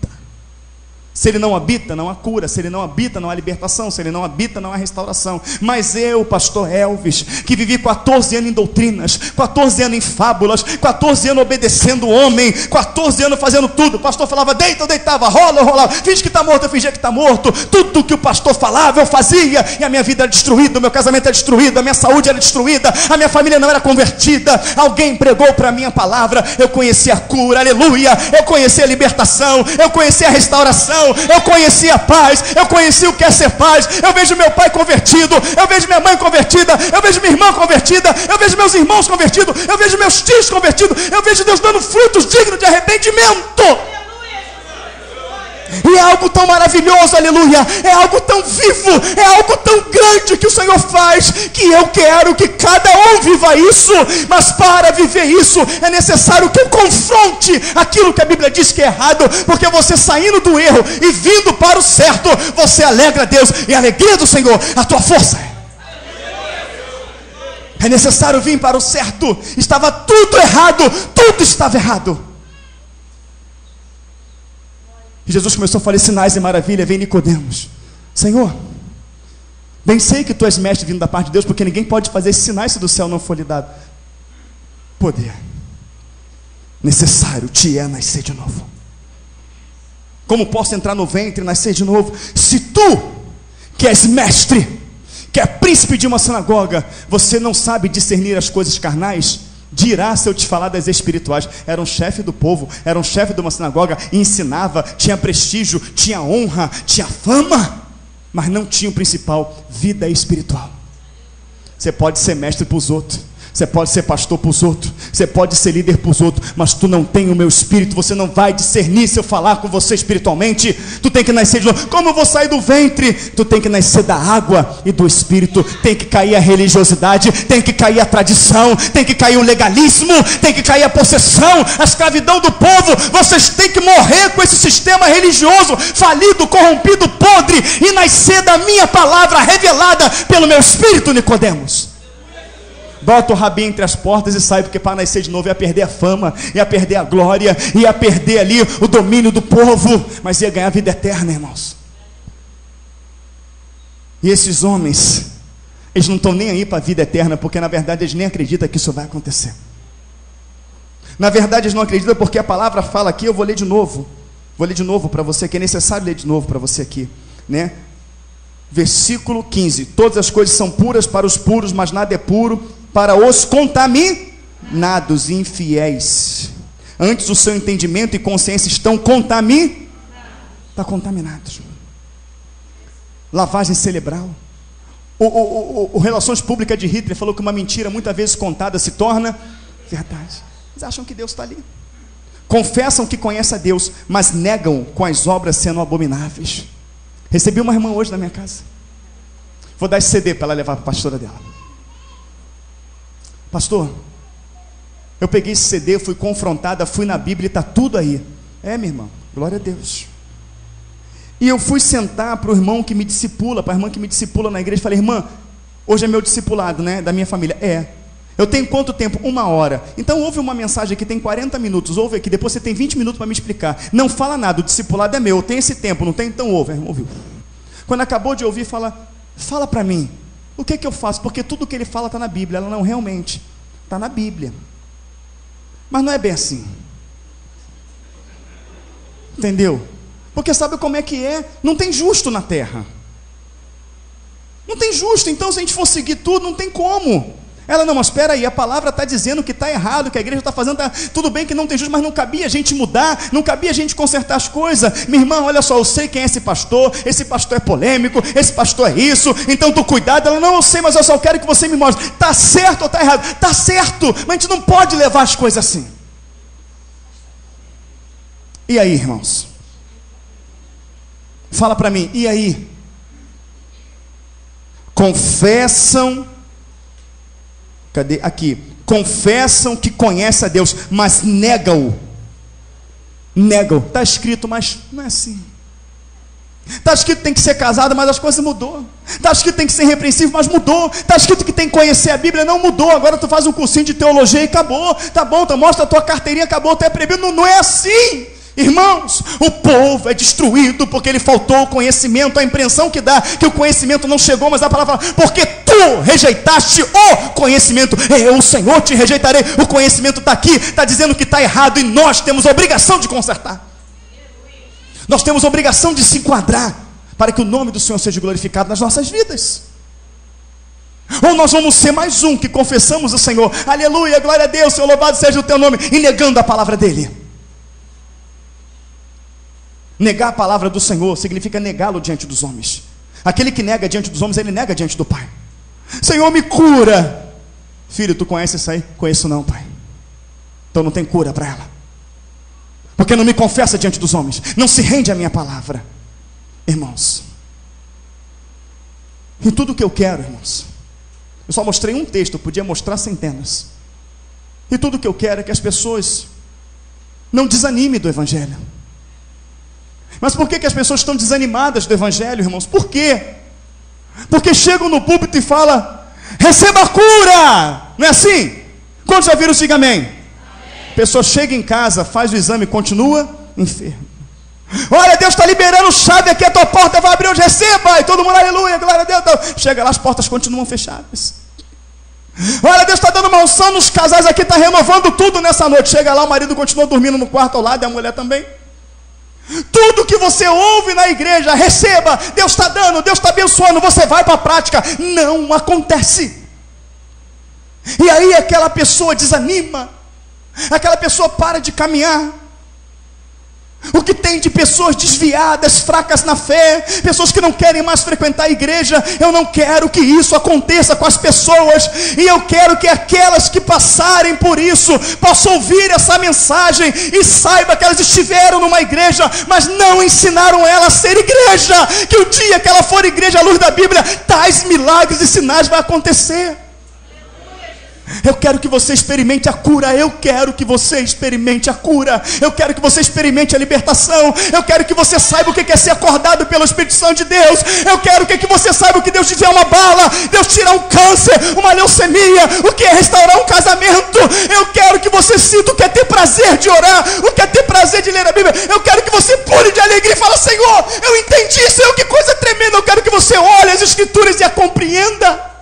Speaker 1: Se Ele não habita, não há cura. Se Ele não habita, não há libertação. Se Ele não habita, não há restauração. Mas eu, pastor Elvis, que vivi 14 anos em doutrinas, 14 anos em fábulas, 14 anos obedecendo o homem, 14 anos fazendo tudo. O pastor falava, deita, eu deitava, rola, eu rolava, finge que está morto, eu fingia que está morto. Tudo que o pastor falava, eu fazia. E a minha vida era destruída, o meu casamento era destruído, a minha saúde era destruída, a minha família não era convertida. Alguém pregou para mim a palavra, eu conheci a cura, aleluia. Eu conheci a libertação, eu conheci a restauração, eu conheci a paz, eu conheci o que é ser paz. Eu vejo meu pai convertido, eu vejo minha mãe convertida, eu vejo minha irmã convertida, eu vejo meus irmãos convertidos, eu vejo meus tios convertidos, eu vejo Deus dando frutos dignos de arrependimento. E é algo tão maravilhoso, aleluia, é algo tão vivo, é algo tão grande que o Senhor faz, que eu quero que cada um viva isso. Mas para viver isso, é necessário que eu confronte aquilo que a Bíblia diz que é errado, porque você saindo do erro e vindo para o certo, você alegra a Deus, e a alegria do Senhor, a tua força. É necessário vir para o certo. Estava tudo errado, tudo estava errado. E Jesus começou a fazer sinais e maravilhas. Vem Nicodemos, Senhor, bem sei que tu és mestre vindo da parte de Deus, porque ninguém pode fazer esses sinais se do céu não for lhe dado poder. Necessário te é nascer de novo. Como posso entrar no ventre e nascer de novo? Se tu, que és mestre, que é príncipe de uma sinagoga, você não sabe discernir as coisas carnais, dirá se eu te falar das espirituais. Era um chefe do povo, era um chefe de uma sinagoga, e ensinava, tinha prestígio, tinha honra, tinha fama, mas não tinha o principal, vida espiritual. Você pode ser mestre para os outros, você pode ser pastor para os outros, você pode ser líder para os outros, mas tu não tem o meu espírito, você não vai discernir se eu falar com você espiritualmente. Tu tem que nascer de novo. Como eu vou sair do ventre? Tu tem que nascer da água e do espírito. Tem que cair a religiosidade, tem que cair a tradição, tem que cair o legalismo, tem que cair a possessão, a escravidão do povo. Vocês têm que morrer com esse sistema religioso falido, corrompido, podre, e nascer da minha palavra revelada pelo meu espírito. Nicodemos, bota o rabinho entre as portas e sai, porque para nascer de novo ia perder a fama, ia perder a glória, ia perder ali o domínio do povo, mas ia ganhar a vida eterna, irmãos. E esses homens, eles não estão nem aí para a vida eterna, porque na verdade eles nem acreditam que isso vai acontecer. Na verdade eles não acreditam, porque a palavra fala aqui, eu vou ler de novo para você, que é necessário ler de novo para você aqui, né? Versículo 15, todas as coisas são puras para os puros, mas nada é puro para os contaminados e infiéis. Antes o seu entendimento e consciência estão contaminados. Lavagem cerebral. O Relações Públicas de Hitler falou que uma mentira muitas vezes contada se torna verdade. Eles acham que Deus está ali. Confessam que conhecem a Deus, mas negam com as obras sendo abomináveis. Recebi uma irmã hoje na minha casa. Vou dar esse CD para ela levar para a pastora dela. Pastor, eu peguei esse CD, fui confrontada, fui na Bíblia e está tudo aí. É, minha irmã, glória a Deus. E eu fui sentar para o irmão que me discipula, para a irmã que me discipula na igreja, falei, irmã, hoje é meu discipulado, né, da minha família. É. Eu tenho quanto tempo? 1 hora. Então ouve uma mensagem aqui, tem 40 minutos, ouve aqui, depois você tem 20 minutos para me explicar. Não fala nada, o discipulado é meu, eu tenho esse tempo, não tem? Então ouve. Ouviu. Quando acabou de ouvir, fala para mim, o que é que eu faço? Porque tudo que ele fala está na Bíblia. Ela, não, realmente, está na Bíblia. Mas não é bem assim. Entendeu? Porque sabe como é que é? Não tem justo na terra. Não tem justo, então se a gente for seguir tudo, não tem como. Ela, não, mas espera aí, a palavra está dizendo que está errado, que a igreja está fazendo, tudo bem que não tem justo, mas não cabia a gente mudar, não cabia a gente consertar as coisas. Minha irmã, olha só, eu sei quem é esse pastor é polêmico, esse pastor é isso, então tu cuidado. Ela, não, eu sei, mas eu só quero que você me mostre, está certo ou está errado? Está certo, mas a gente não pode levar as coisas assim. E aí, irmãos? Fala para mim, e aí? Confessam, cadê? Aqui, confessam que conhecem a Deus, mas negam, está escrito, mas não é assim. Está escrito que tem que ser casado, mas as coisas mudou. Está escrito que tem que ser repreensível, mas mudou. Está escrito que tem que conhecer a Bíblia, não mudou. Agora tu faz um cursinho de teologia e acabou. Tá bom, tu mostra a tua carteirinha, acabou, tu é proibido. Não é assim. Irmãos, o povo é destruído porque ele faltou o conhecimento. A impressão que dá que o conhecimento não chegou, mas a palavra fala, porque tu rejeitaste o conhecimento, eu, o Senhor, te rejeitarei. O conhecimento está aqui, está dizendo que está errado, e nós temos a obrigação de consertar. Nós temos a obrigação de se enquadrar, para que o nome do Senhor seja glorificado nas nossas vidas. Ou nós vamos ser mais um que confessamos o Senhor, aleluia, glória a Deus, Senhor, louvado seja o teu nome, e negando a palavra dele. Negar a palavra do Senhor significa negá-lo diante dos homens. Aquele que nega diante dos homens, ele nega diante do Pai. Senhor, me cura. Filho, tu conhece isso aí? Conheço não, Pai. Então não tem cura para ela, porque não me confessa diante dos homens, não se rende à minha palavra. Irmãos, em tudo que eu quero, irmãos, eu só mostrei um texto, eu podia mostrar centenas. E tudo que eu quero é que as pessoas não desanimem do Evangelho. Mas por que as pessoas estão desanimadas do Evangelho, irmãos? Por quê? Porque chegam no púlpito e falam, receba a cura. Não é assim? Quantos já viram isso? Diga amém. A pessoa chega em casa, faz o exame e continua enfermo. Olha, Deus está liberando chave aqui, a tua porta vai abrir hoje, receba. E todo mundo, aleluia, glória a Deus. Chega lá, as portas continuam fechadas. Olha, Deus está dando uma unção nos casais aqui, está renovando tudo nessa noite. Chega lá, o marido continua dormindo no quarto ao lado e a mulher também. Tudo que você ouve na igreja, receba, Deus está dando, Deus está abençoando, você vai para a prática, não acontece. E aí aquela pessoa desanima, aquela pessoa para de caminhar. O que tem de pessoas desviadas, fracas na fé, pessoas que não querem mais frequentar a igreja, eu não quero que isso aconteça com as pessoas, e eu quero que aquelas que passarem por isso, possam ouvir essa mensagem, e saiba que elas estiveram numa igreja, mas não ensinaram ela a ser igreja, que o dia que ela for igreja à luz da Bíblia, tais milagres e sinais vão acontecer. Eu quero que você experimente a cura. Eu quero que você experimente a cura. Eu quero que você experimente a libertação. Eu quero que você saiba o que é ser acordado pelo Espírito Santo de Deus. Eu quero que você saiba o que Deus tiver uma bala, Deus tirar um câncer, uma leucemia, o que é restaurar um casamento. Eu quero que você sinta o que é ter prazer de orar, o que é ter prazer de ler a Bíblia. Eu quero que você pule de alegria e fale, Senhor, eu entendi, Senhor, que coisa tremenda. Eu quero que você olhe as Escrituras e a compreenda.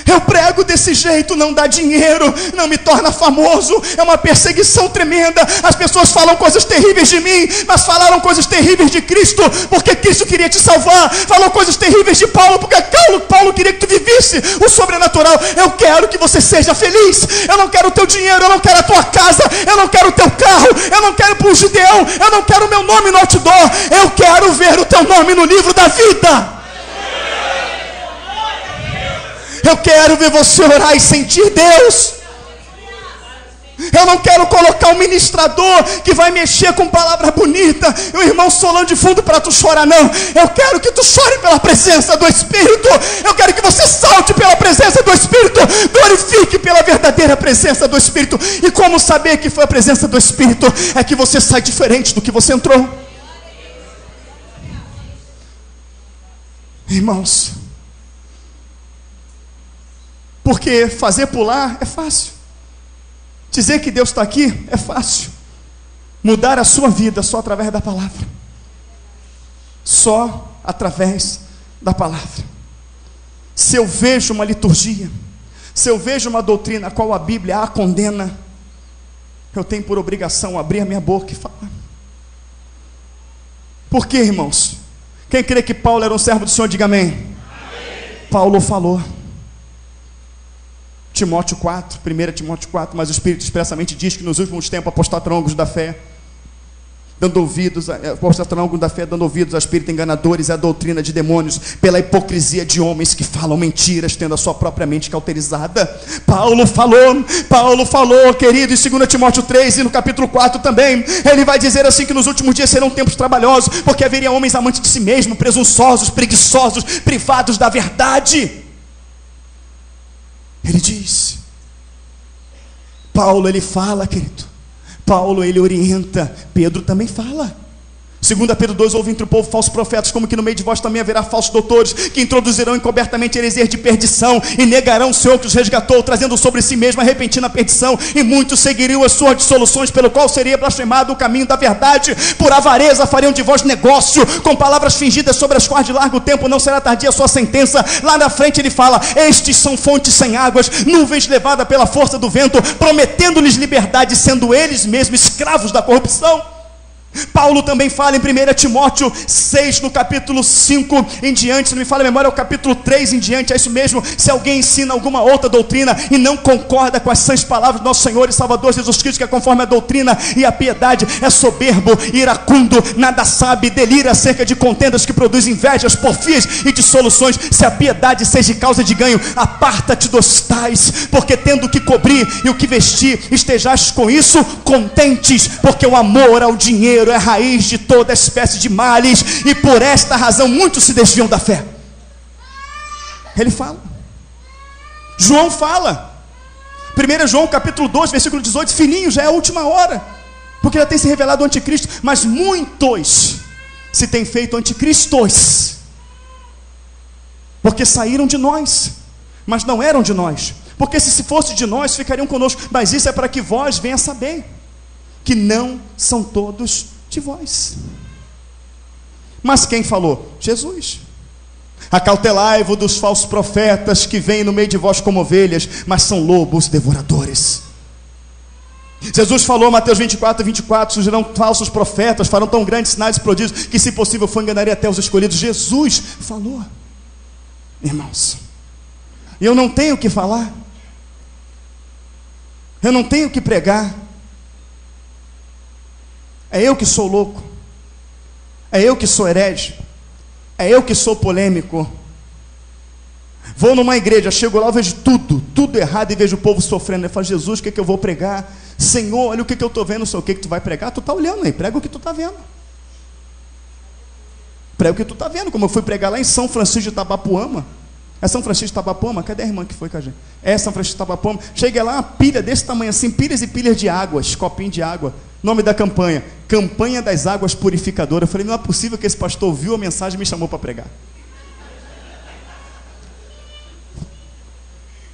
Speaker 1: Eu prego desse jeito, não dá dinheiro, não me torna famoso, é uma perseguição tremenda. As pessoas falam coisas terríveis de mim, mas falaram coisas terríveis de Cristo, porque Cristo queria te salvar. Falou coisas terríveis de Paulo, porque Paulo queria que tu vivisse o sobrenatural. Eu quero que você seja feliz. Eu não quero o teu dinheiro, eu não quero a tua casa, eu não quero o teu carro, eu não quero para o Gideão, eu não quero o meu nome no outdoor. Eu quero ver o teu nome no livro da vida. Eu quero ver você orar e sentir Deus. Eu não quero colocar um ministrador que vai mexer com palavra bonita e o irmão solando de fundo para tu chorar, não. Eu quero que tu chore pela presença do Espírito. Eu quero que você salte pela presença do Espírito, glorifique pela verdadeira presença do Espírito. E como saber que foi a presença do Espírito? É que você sai diferente do que você entrou. Irmãos, porque fazer pular é fácil. Dizer que Deus está aqui é fácil. Mudar a sua vida só através da palavra. Só através da palavra. Se eu vejo uma liturgia, se eu vejo uma doutrina a qual a Bíblia a condena, eu tenho por obrigação abrir a minha boca e falar. Por quê, irmãos? Quem crê que Paulo era um servo do Senhor, diga amém. Amém. Paulo falou. Timóteo 4, 1 Timóteo 4, mas o Espírito expressamente diz que nos últimos tempos apostatarão alguns da fé, dando ouvidos a espíritos enganadores e a doutrina de demônios, pela hipocrisia de homens que falam mentiras, tendo a sua própria mente cauterizada. Paulo falou, querido, em 2 Timóteo 3 e no capítulo 4 também, ele vai dizer assim, que nos últimos dias serão tempos trabalhosos, porque haveria homens amantes de si mesmo, presunçosos, preguiçosos, privados da verdade. Ele diz, Paulo, ele fala, querido, Paulo, ele orienta, Pedro também fala. 2 Pedro 2, houve entre o povo falsos profetas, como que no meio de vós também haverá falsos doutores, que introduzirão encobertamente heresias de perdição, e negarão o Senhor que os resgatou, trazendo sobre si mesmo a repentina perdição, e muitos seguiriam as suas dissoluções, pelo qual seria blasfemado o caminho da verdade. Por avareza fariam de vós negócio, com palavras fingidas, sobre as quais de largo tempo não será tardia a sua sentença. Lá na frente ele fala, estes são fontes sem águas, nuvens levadas pela força do vento, prometendo-lhes liberdade, sendo eles mesmos escravos da corrupção. Paulo também fala em 1 Timóteo 6, no capítulo 5 em diante, se não me falha a memória, é o capítulo 3 em diante, é isso mesmo. Se alguém ensina alguma outra doutrina e não concorda com as sãs palavras do nosso Senhor e Salvador Jesus Cristo, que é conforme a doutrina e a piedade, é soberbo, iracundo, nada sabe, delira acerca de contendas que produzem invejas, porfias e dissoluções. Se a piedade seja causa de ganho, aparta-te dos tais, porque tendo o que cobrir e o que vestir, estejais com isso contentes, porque o amor ao dinheiro é a raiz de toda espécie de males, e por esta razão muitos se desviam da fé. Ele fala. João fala. 1 João capítulo 2, versículo 18, filhinhos, já é a última hora, porque já tem se revelado o anticristo, mas muitos se têm feito anticristos, porque saíram de nós, mas não eram de nós, porque se fosse de nós, ficariam conosco, mas isso é para que vós venham saber, que não são todos de vós. Mas quem falou? Jesus. Acautelai-vos dos falsos profetas, que vêm no meio de vós como ovelhas, mas são lobos devoradores. Jesus falou, Mateus 24, surgirão falsos profetas, farão tão grandes sinais e prodígios, que se possível for enganaria até os escolhidos. Jesus falou, irmãos, e eu não tenho o que falar, eu não tenho o que pregar. É eu que sou louco, é eu que sou herege, é eu que sou polêmico. Vou numa igreja, chego lá, vejo tudo errado, e vejo o povo sofrendo. Eu falo, Jesus, o que é que eu vou pregar? Senhor, olha o que eu estou vendo, não sei o que tu vai pregar. Tu está olhando aí, prega o que tu está vendo. Prega o que tu está vendo, como eu fui pregar lá em São Francisco de Itabapoama. É São Francisco de Itabapoama? Cadê a irmã que foi com a gente? É São Francisco de Itabapoama. Cheguei lá, uma pilha desse tamanho assim, pilhas e pilhas de águas, copinho de água. Nome da campanha, Campanha das Águas Purificadoras. Eu falei, não é possível que esse pastor ouviu a mensagem e me chamou para pregar.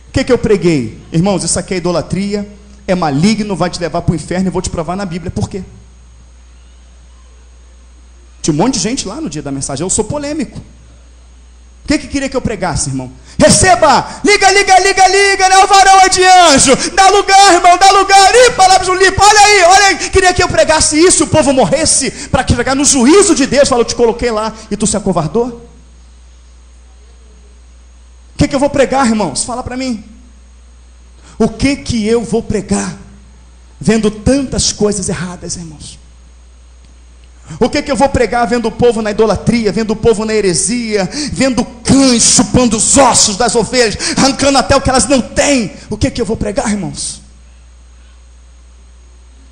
Speaker 1: O que eu preguei? Irmãos, isso aqui é idolatria, é maligno, vai te levar para o inferno, e vou te provar na Bíblia. Por quê? Tinha um monte de gente lá no dia da mensagem, eu sou polêmico. O que queria que eu pregasse, irmão? Receba! Liga, né? O varão é de anjo. Dá lugar, irmão, dá lugar. Ih, palavras no limpo. Olha aí. Queria que eu pregasse isso, o povo morresse, para que chegar no juízo de Deus. Falou, eu te coloquei lá e tu se acovardou? O que eu vou pregar, irmãos? Fala para mim. O que eu vou pregar? Vendo tantas coisas erradas, irmãos. O que eu vou pregar vendo o povo na idolatria, vendo o povo na heresia, vendo cães chupando os ossos das ovelhas, arrancando até o que elas não têm? O que eu vou pregar, irmãos?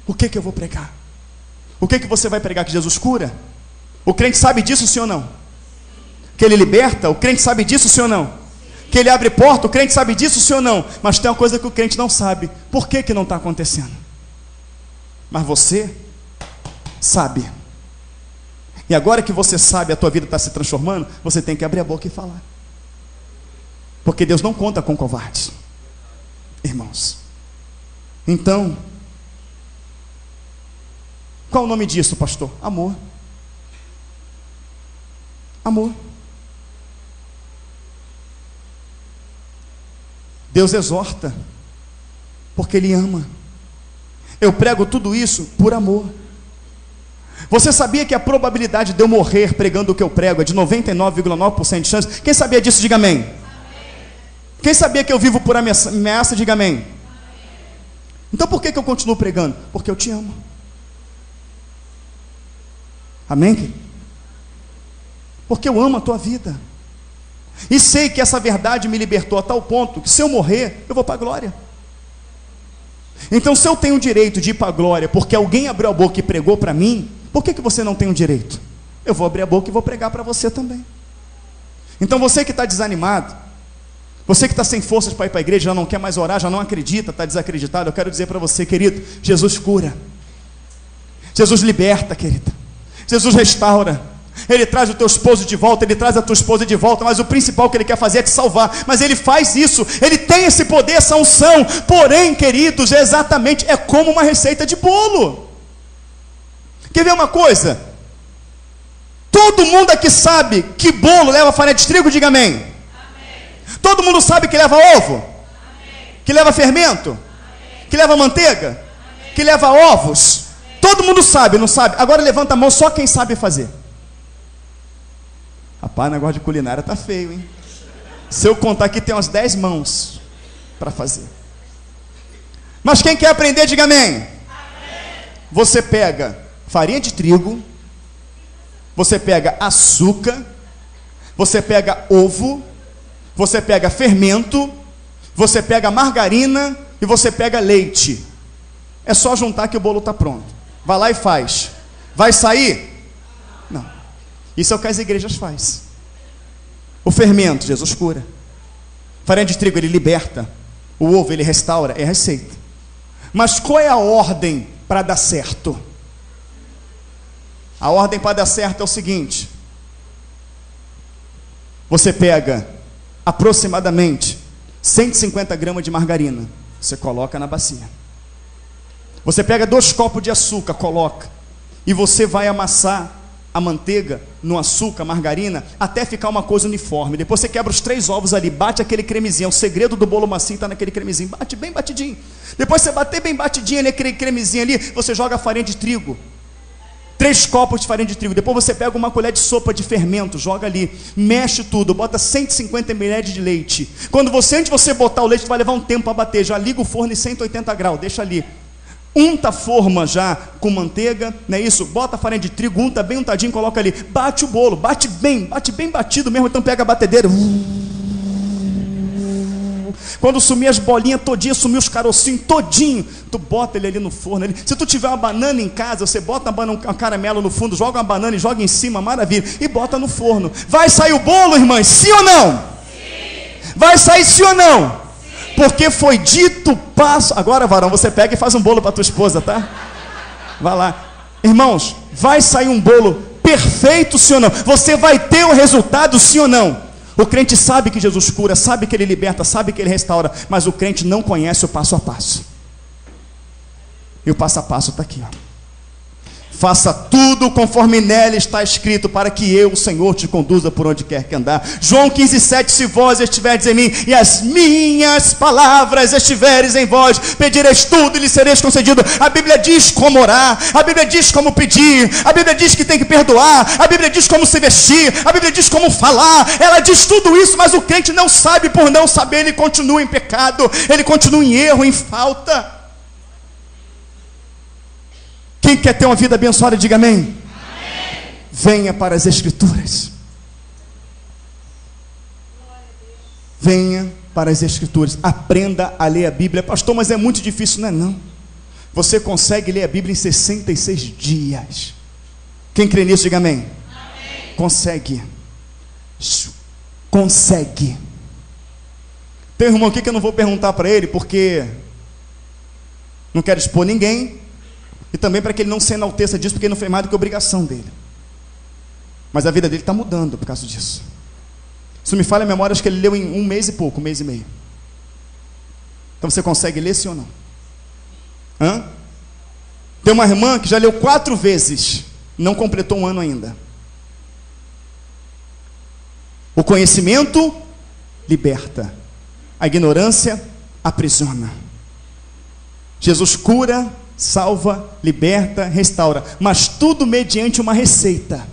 Speaker 1: O que eu vou pregar? O que você vai pregar? Que Jesus cura? O crente sabe disso, sim ou não? Que ele liberta? O crente sabe disso, sim ou não? Que ele abre porta? O crente sabe disso, sim ou não? Mas tem uma coisa que o crente não sabe. Por que não está acontecendo? Mas você sabe. E agora que você sabe, a tua vida está se transformando, você tem que abrir a boca e falar. Porque Deus não conta com covardes, irmãos. Então, qual o nome disso, pastor? Amor. Amor. Deus exorta, porque Ele ama. Eu prego tudo isso por amor. Você sabia que a probabilidade de eu morrer pregando o que eu prego é de 99,9% de chance? Quem sabia disso, diga amém. Amém. Quem sabia que eu vivo por ameaça, diga amém. Amém. Então por que eu continuo pregando? Porque eu te amo. Amém, querido? Porque eu amo a tua vida. E sei que essa verdade me libertou a tal ponto que se eu morrer, eu vou para a glória. Então se eu tenho o direito de ir para a glória porque alguém abriu a boca e pregou para mim, por que você não tem o direito? Eu vou abrir a boca e vou pregar para você também. Então você que está desanimado, você que está sem forças para ir para a igreja, já não quer mais orar, já não acredita, está desacreditado, eu quero dizer para você, querido, Jesus cura, Jesus liberta, querida, Jesus restaura, Ele traz o teu esposo de volta, Ele traz a tua esposa de volta, mas o principal que Ele quer fazer é te salvar, mas Ele faz isso, Ele tem esse poder, essa unção, porém, queridos, é como uma receita de bolo. Quer ver uma coisa? Todo mundo aqui sabe que bolo leva farinha de trigo, diga amém. Amém. Todo mundo sabe que leva ovo? Amém. Que leva fermento? Amém. Que leva manteiga? Amém. Que leva ovos? Amém. Todo mundo sabe, não sabe? Agora levanta a mão só quem sabe fazer. Rapaz, o negócio de culinária tá feio, hein? Se eu contar aqui, tem umas 10 mãos para fazer. Mas quem quer aprender, diga amém. Amém. Você pega farinha de trigo, você pega açúcar, você pega ovo, você pega fermento, você pega margarina e você pega leite. É só juntar que o bolo está pronto. Vai lá e faz. Vai sair? Não. Isso é o que as igrejas fazem. O fermento, Jesus cura. Farinha de trigo, Ele liberta. O ovo, Ele restaura. É a receita. Mas qual é a ordem para dar certo? A ordem para dar certo é o seguinte: você pega aproximadamente 150 gramas de margarina, você coloca na bacia. Você pega 2 copos de açúcar, coloca, e você vai amassar a manteiga no açúcar, margarina, até ficar uma coisa uniforme. Depois você quebra os 3 ovos ali, bate aquele cremezinho. O segredo do bolo macio está naquele cremezinho. Bate bem batidinho. Depois você bater bem batidinho ali, aquele cremezinho ali, você joga a farinha de trigo. 3 copos de farinha de trigo. Depois você pega uma colher de sopa de fermento, joga ali, mexe tudo, bota 150 ml de leite. Antes de você botar o leite, vai levar um tempo para bater. Já liga o forno em 180 graus, deixa ali. Unta a forma já com manteiga, não é isso? Bota a farinha de trigo, unta bem untadinho, coloca ali. Bate o bolo, bate bem batido mesmo. Então pega a batedeira. Quando sumir as bolinhas todinhas, sumir os carocinhos todinho, tu bota ele ali no forno. Se tu tiver uma banana em casa, você bota um caramelo no fundo, joga uma banana e joga em cima, maravilha, e bota no forno. Vai sair o bolo, irmãs? Sim ou não? Sim. Vai sair sim ou não? Sim. Porque foi dito passo. Agora, varão, você pega e faz um bolo para tua esposa, tá? Vai lá. Irmãos, vai sair um bolo perfeito, sim ou não? Você vai ter o resultado, sim ou não? O crente sabe que Jesus cura, sabe que Ele liberta, sabe que Ele restaura, mas o crente não conhece o passo a passo. E o passo a passo está aqui, ó. Faça tudo conforme nela está escrito, para que eu, o Senhor, te conduza por onde quer que andar. João 15,7, se vós estiverdes em mim, e as minhas palavras estiveres em vós, pedireis tudo e lhe sereis concedido. A Bíblia diz como orar, a Bíblia diz como pedir, a Bíblia diz que tem que perdoar, a Bíblia diz como se vestir, a Bíblia diz como falar, ela diz tudo isso, mas o crente não sabe. Por não saber, ele continua em pecado, ele continua em erro, em falta. Quem quer ter uma vida abençoada, diga amém. Amém. Venha para as Escrituras. Venha para as Escrituras. Aprenda a ler a Bíblia. Pastor, mas é muito difícil. Não é não. Você consegue ler a Bíblia em 66 dias. Quem crê nisso, diga amém. Amém. Consegue. Consegue. Tem um irmão aqui que eu não vou perguntar para ele, porque não quero expor ninguém. E também para que ele não se enalteça disso, porque ele não fez mais do que obrigação dele. Mas a vida dele está mudando por causa disso. Se me falha a memória, acho que ele leu em 1 mês e pouco, 1 mês e meio. Então você consegue ler, sim ou não? Hã? Tem uma irmã que já leu 4 vezes, não completou 1 ano ainda. O conhecimento liberta, a ignorância aprisiona. Jesus cura, salva, liberta, restaura, mas tudo mediante uma receita.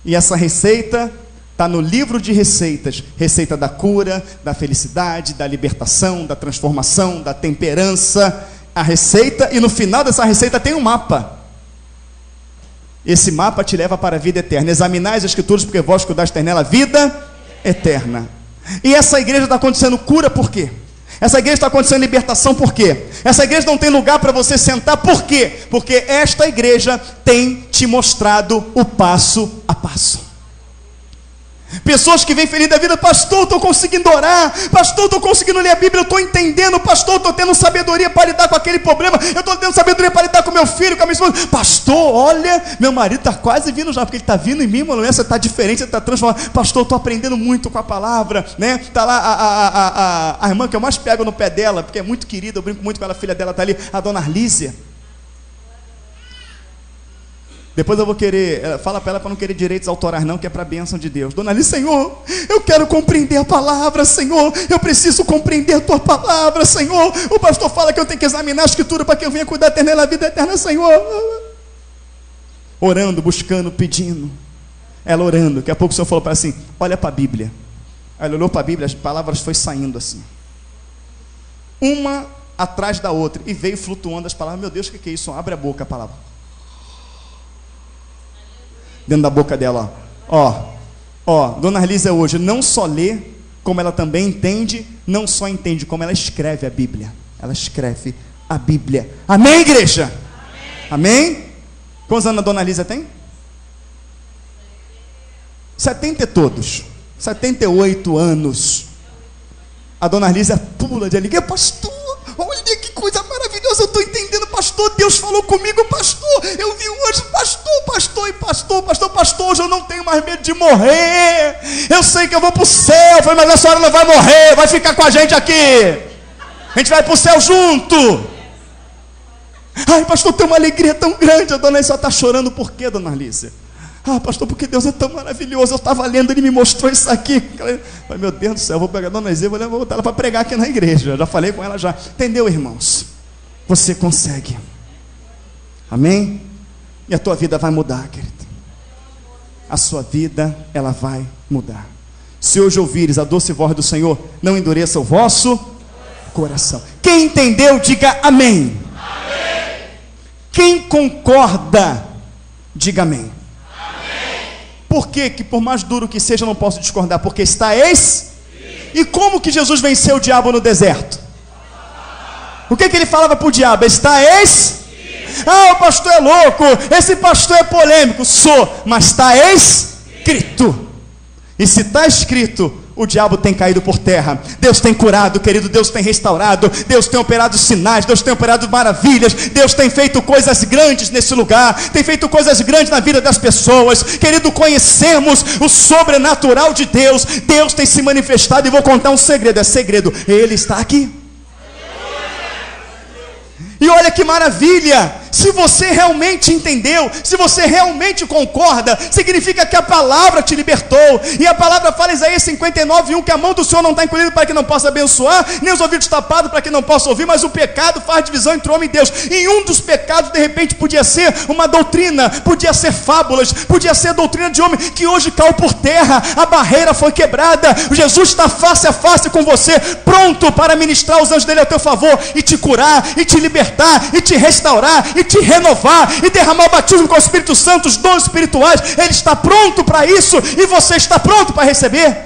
Speaker 1: E essa receita está no livro de receitas, receita da cura, da felicidade, da libertação, da transformação, da temperança, a receita, e no final dessa receita tem um mapa. Esse mapa te leva para a vida eterna. Examinai as escrituras, porque vós cuidastes nela a vida eterna. E essa igreja está acontecendo cura por quê? Essa igreja está acontecendo libertação por quê? Essa igreja não tem lugar para você sentar por quê? Porque esta igreja tem te mostrado o passo a passo. Pessoas que vêm feliz da vida: pastor, estou conseguindo orar, pastor, estou conseguindo ler a Bíblia, eu estou entendendo, pastor, estou tendo sabedoria para lidar com aquele problema, eu estou tendo sabedoria para lidar com meu filho, com a minha esposa. Pastor, olha, meu marido está quase vindo já, porque ele está vindo em mim, mano, você está diferente, você está transformado. Pastor, estou aprendendo muito com a palavra, né? Está lá a irmã que eu mais pego no pé dela, porque é muito querida, eu brinco muito com ela, a filha dela está ali, a dona Arlísia. Depois eu vou querer, fala para ela para não querer direitos autorais não, que é para a bênção de Deus. Dona Alice, Senhor, eu quero compreender a palavra, Senhor, eu preciso compreender a tua palavra, Senhor. O pastor fala que eu tenho que examinar a escritura para que eu venha cuidar eterna da vida eterna, Senhor. Orando, buscando, pedindo. Ela orando, daqui a pouco o Senhor falou para ela assim: olha para a Bíblia. Ela olhou para a Bíblia, as palavras foi saindo assim, uma atrás da outra, e veio flutuando as palavras. Meu Deus, o que é isso? Abre a boca, a palavra dentro da boca dela, ó, Dona Arlísia hoje não só lê, como ela também entende, não só entende, como ela escreve a Bíblia. Ela escreve a Bíblia. Amém, igreja? Amém? Quantos anos a Dona Arlísia tem? 70 e todos. 78 anos. A Dona Arlísia pula de alegria: pastor, olha que coisa maravilhosa, eu estou entendendo, pastor, Deus falou comigo, pastor, eu vi um anjo, pastor, hoje eu não tenho mais medo de morrer, eu sei que eu vou para o céu. Eu falei: mas a senhora não vai morrer, vai ficar com a gente aqui, a gente vai para o céu junto. Ai, pastor, tem uma alegria tão grande. A Dona Arlísia está chorando por quê, Dona Arlísia? Ah, pastor, porque Deus é tão maravilhoso, eu estava lendo, Ele me mostrou isso aqui. Eu falei: meu Deus do céu, eu vou pegar a Dona Arlísia, vou botar ela para pregar aqui na igreja. Já falei com ela já. Entendeu, irmãos? Você consegue. Amém? E a tua vida vai mudar, querido. A sua vida, ela vai mudar. Se hoje ouvires a doce voz do Senhor, não endureça o vosso coração. Quem entendeu, diga amém. Amém. Quem concorda, diga amém. Por que por mais duro que seja eu não posso discordar? Porque está escrito. E como que Jesus venceu o diabo no deserto? O que ele falava para o diabo? Está escrito. Ah, o pastor é louco, esse pastor é polêmico. Sou, mas está escrito. E se está escrito, o diabo tem caído por terra. Deus tem curado, querido, Deus tem restaurado, Deus tem operado sinais, Deus tem operado maravilhas, Deus tem feito coisas grandes nesse lugar, tem feito coisas grandes na vida das pessoas. Querido, conhecemos o sobrenatural de Deus. Deus tem se manifestado, e vou contar um segredo, é segredo, Ele está aqui. E olha que maravilha, se você realmente entendeu, se você realmente concorda, significa que a palavra te libertou. E a palavra fala em Isaías 59:1, que a mão do Senhor não está encolhida para que não possa abençoar, nem os ouvidos tapados para que não possa ouvir, mas o pecado faz divisão entre homem e Deus. E um dos pecados de repente podia ser uma doutrina, podia ser fábulas, podia ser doutrina de homem, que hoje caiu por terra. A barreira foi quebrada, Jesus está face a face com você, pronto para ministrar os anjos dele a teu favor, e te curar, e te libertar, e te restaurar, e te renovar, e derramar o batismo com o Espírito Santo, os dons espirituais. Ele está pronto para isso, e você está pronto para receber.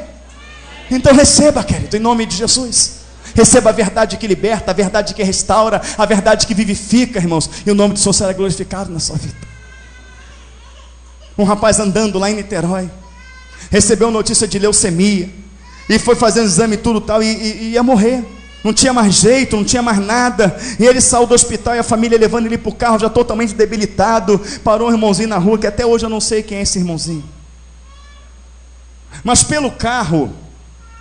Speaker 1: Então receba, querido, em nome de Jesus. Receba a verdade que liberta, a verdade que restaura, a verdade que vivifica, irmãos, e o nome do Senhor será glorificado na sua vida. Um rapaz andando lá em Niterói, recebeu notícia de leucemia, e foi fazendo exame e tudo tal, e ia morrer. Não tinha mais jeito, não tinha mais nada. E ele saiu do hospital, e a família levando ele para o carro, já totalmente debilitado. Parou um irmãozinho na rua, que até hoje eu não sei quem é esse irmãozinho. Mas pelo carro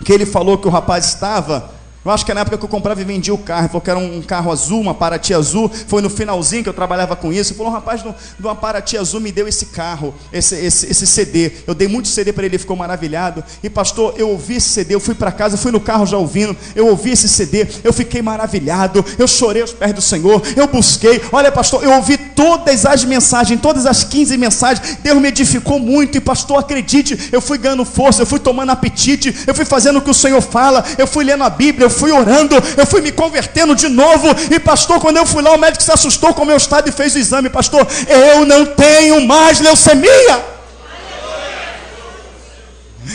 Speaker 1: que ele falou que o rapaz estava, Eu acho que na época que eu comprava e vendia o carro, ele falou que era um carro azul, uma Paraty azul. Foi no finalzinho que eu trabalhava com isso. Ele falou: rapaz, de uma Paraty azul me deu esse carro, esse CD. Eu dei muito CD para ele, ele ficou maravilhado. E pastor, eu ouvi esse CD, eu fui para casa, fui no carro já ouvindo. Eu ouvi esse CD, eu fiquei maravilhado. Eu chorei aos pés do Senhor, eu busquei. Olha, pastor, eu ouvi todas as mensagens, todas as 15 mensagens. Deus me edificou muito. E pastor, acredite, eu fui ganhando força, eu fui tomando apetite, eu fui fazendo o que o Senhor fala, eu fui lendo a Bíblia, eu fui orando, eu fui me convertendo de novo. E pastor, quando eu fui lá, o médico se assustou com o meu estado e fez o exame. Pastor, eu não tenho mais leucemia.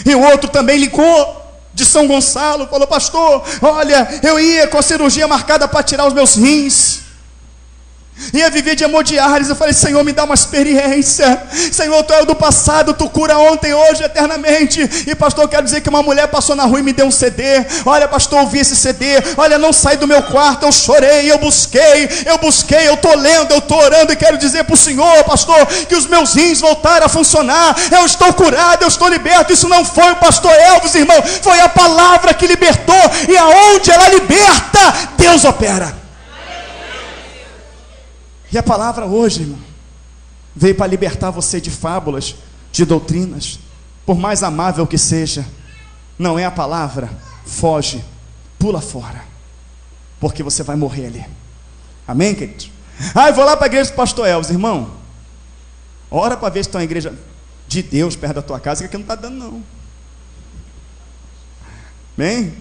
Speaker 1: E o outro também ligou de São Gonçalo, falou: pastor, olha, eu ia com a cirurgia marcada para tirar os meus rins, ia viver de hemodiálise. Eu falei: Senhor, me dá uma experiência. Senhor, Tu é o do passado, Tu cura ontem, hoje, eternamente. E pastor, eu quero dizer que uma mulher passou na rua e me deu um CD. Olha, pastor, eu ouvi esse CD. Olha, não saí do meu quarto, eu chorei, eu busquei, eu estou lendo, eu estou orando. E quero dizer para o Senhor, pastor, que os meus rins voltaram a funcionar. Eu estou curado, eu estou liberto. Isso não foi o pastor Elvis, irmão, foi a palavra que libertou. E aonde ela liberta, Deus opera. E a palavra hoje, irmão, veio para libertar você de fábulas, de doutrinas. Por mais amável que seja, não é a palavra, foge, pula fora, porque você vai morrer ali. Amém, queridos? Eu vou lá para a igreja do pastor Elvis. Irmão, ora para ver se tem uma igreja de Deus perto da tua casa, que aqui não está dando não. Amém?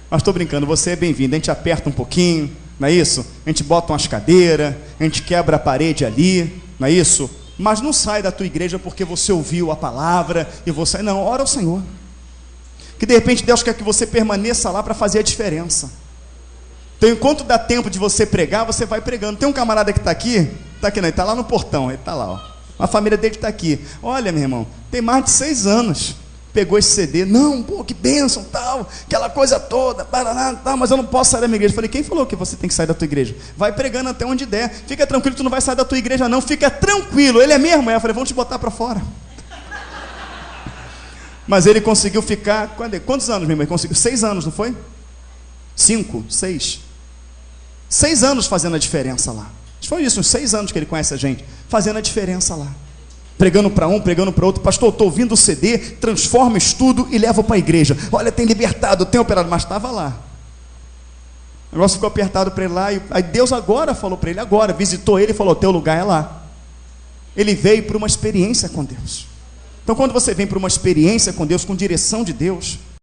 Speaker 1: Mas estou brincando, você é bem-vindo. A gente aperta um pouquinho, não é isso? A gente bota umas cadeiras, a gente quebra a parede ali, não é isso? Mas não sai da tua igreja porque você ouviu a palavra e você... Não, ora ao Senhor. Que de repente Deus quer que você permaneça lá para fazer a diferença. Então, enquanto dá tempo de você pregar, você vai pregando. Tem um camarada que está aqui não, ele está lá no portão, ele está lá, ó. A família dele está aqui. Olha, meu irmão, tem mais de 6 anos. Pegou esse CD, não, pô, que bênção, tal, aquela coisa toda, tal, mas eu não posso sair da minha igreja. Falei: quem falou que você tem que sair da tua igreja? Vai pregando até onde der, fica tranquilo, tu não vai sair da tua igreja não, fica tranquilo. Ele é mesmo? Eu falei: vamos te botar para fora. Mas ele conseguiu ficar, quantos anos, meu irmão? Ele conseguiu 6 anos, não foi? 5, 6. 6 anos fazendo a diferença lá. Foi isso, uns 6 anos que ele conhece a gente, fazendo a diferença lá. Pregando para um, pregando para outro. Pastor, eu estou ouvindo o CD, transforma estudo e leva para a igreja. Olha, tem libertado, tem operado. Mas estava lá. O negócio ficou apertado para ele lá. E aí Deus agora falou para ele, agora, visitou ele e falou: teu lugar é lá. Ele veio para uma experiência com Deus. Então, quando você vem para uma experiência com Deus, com direção de Deus,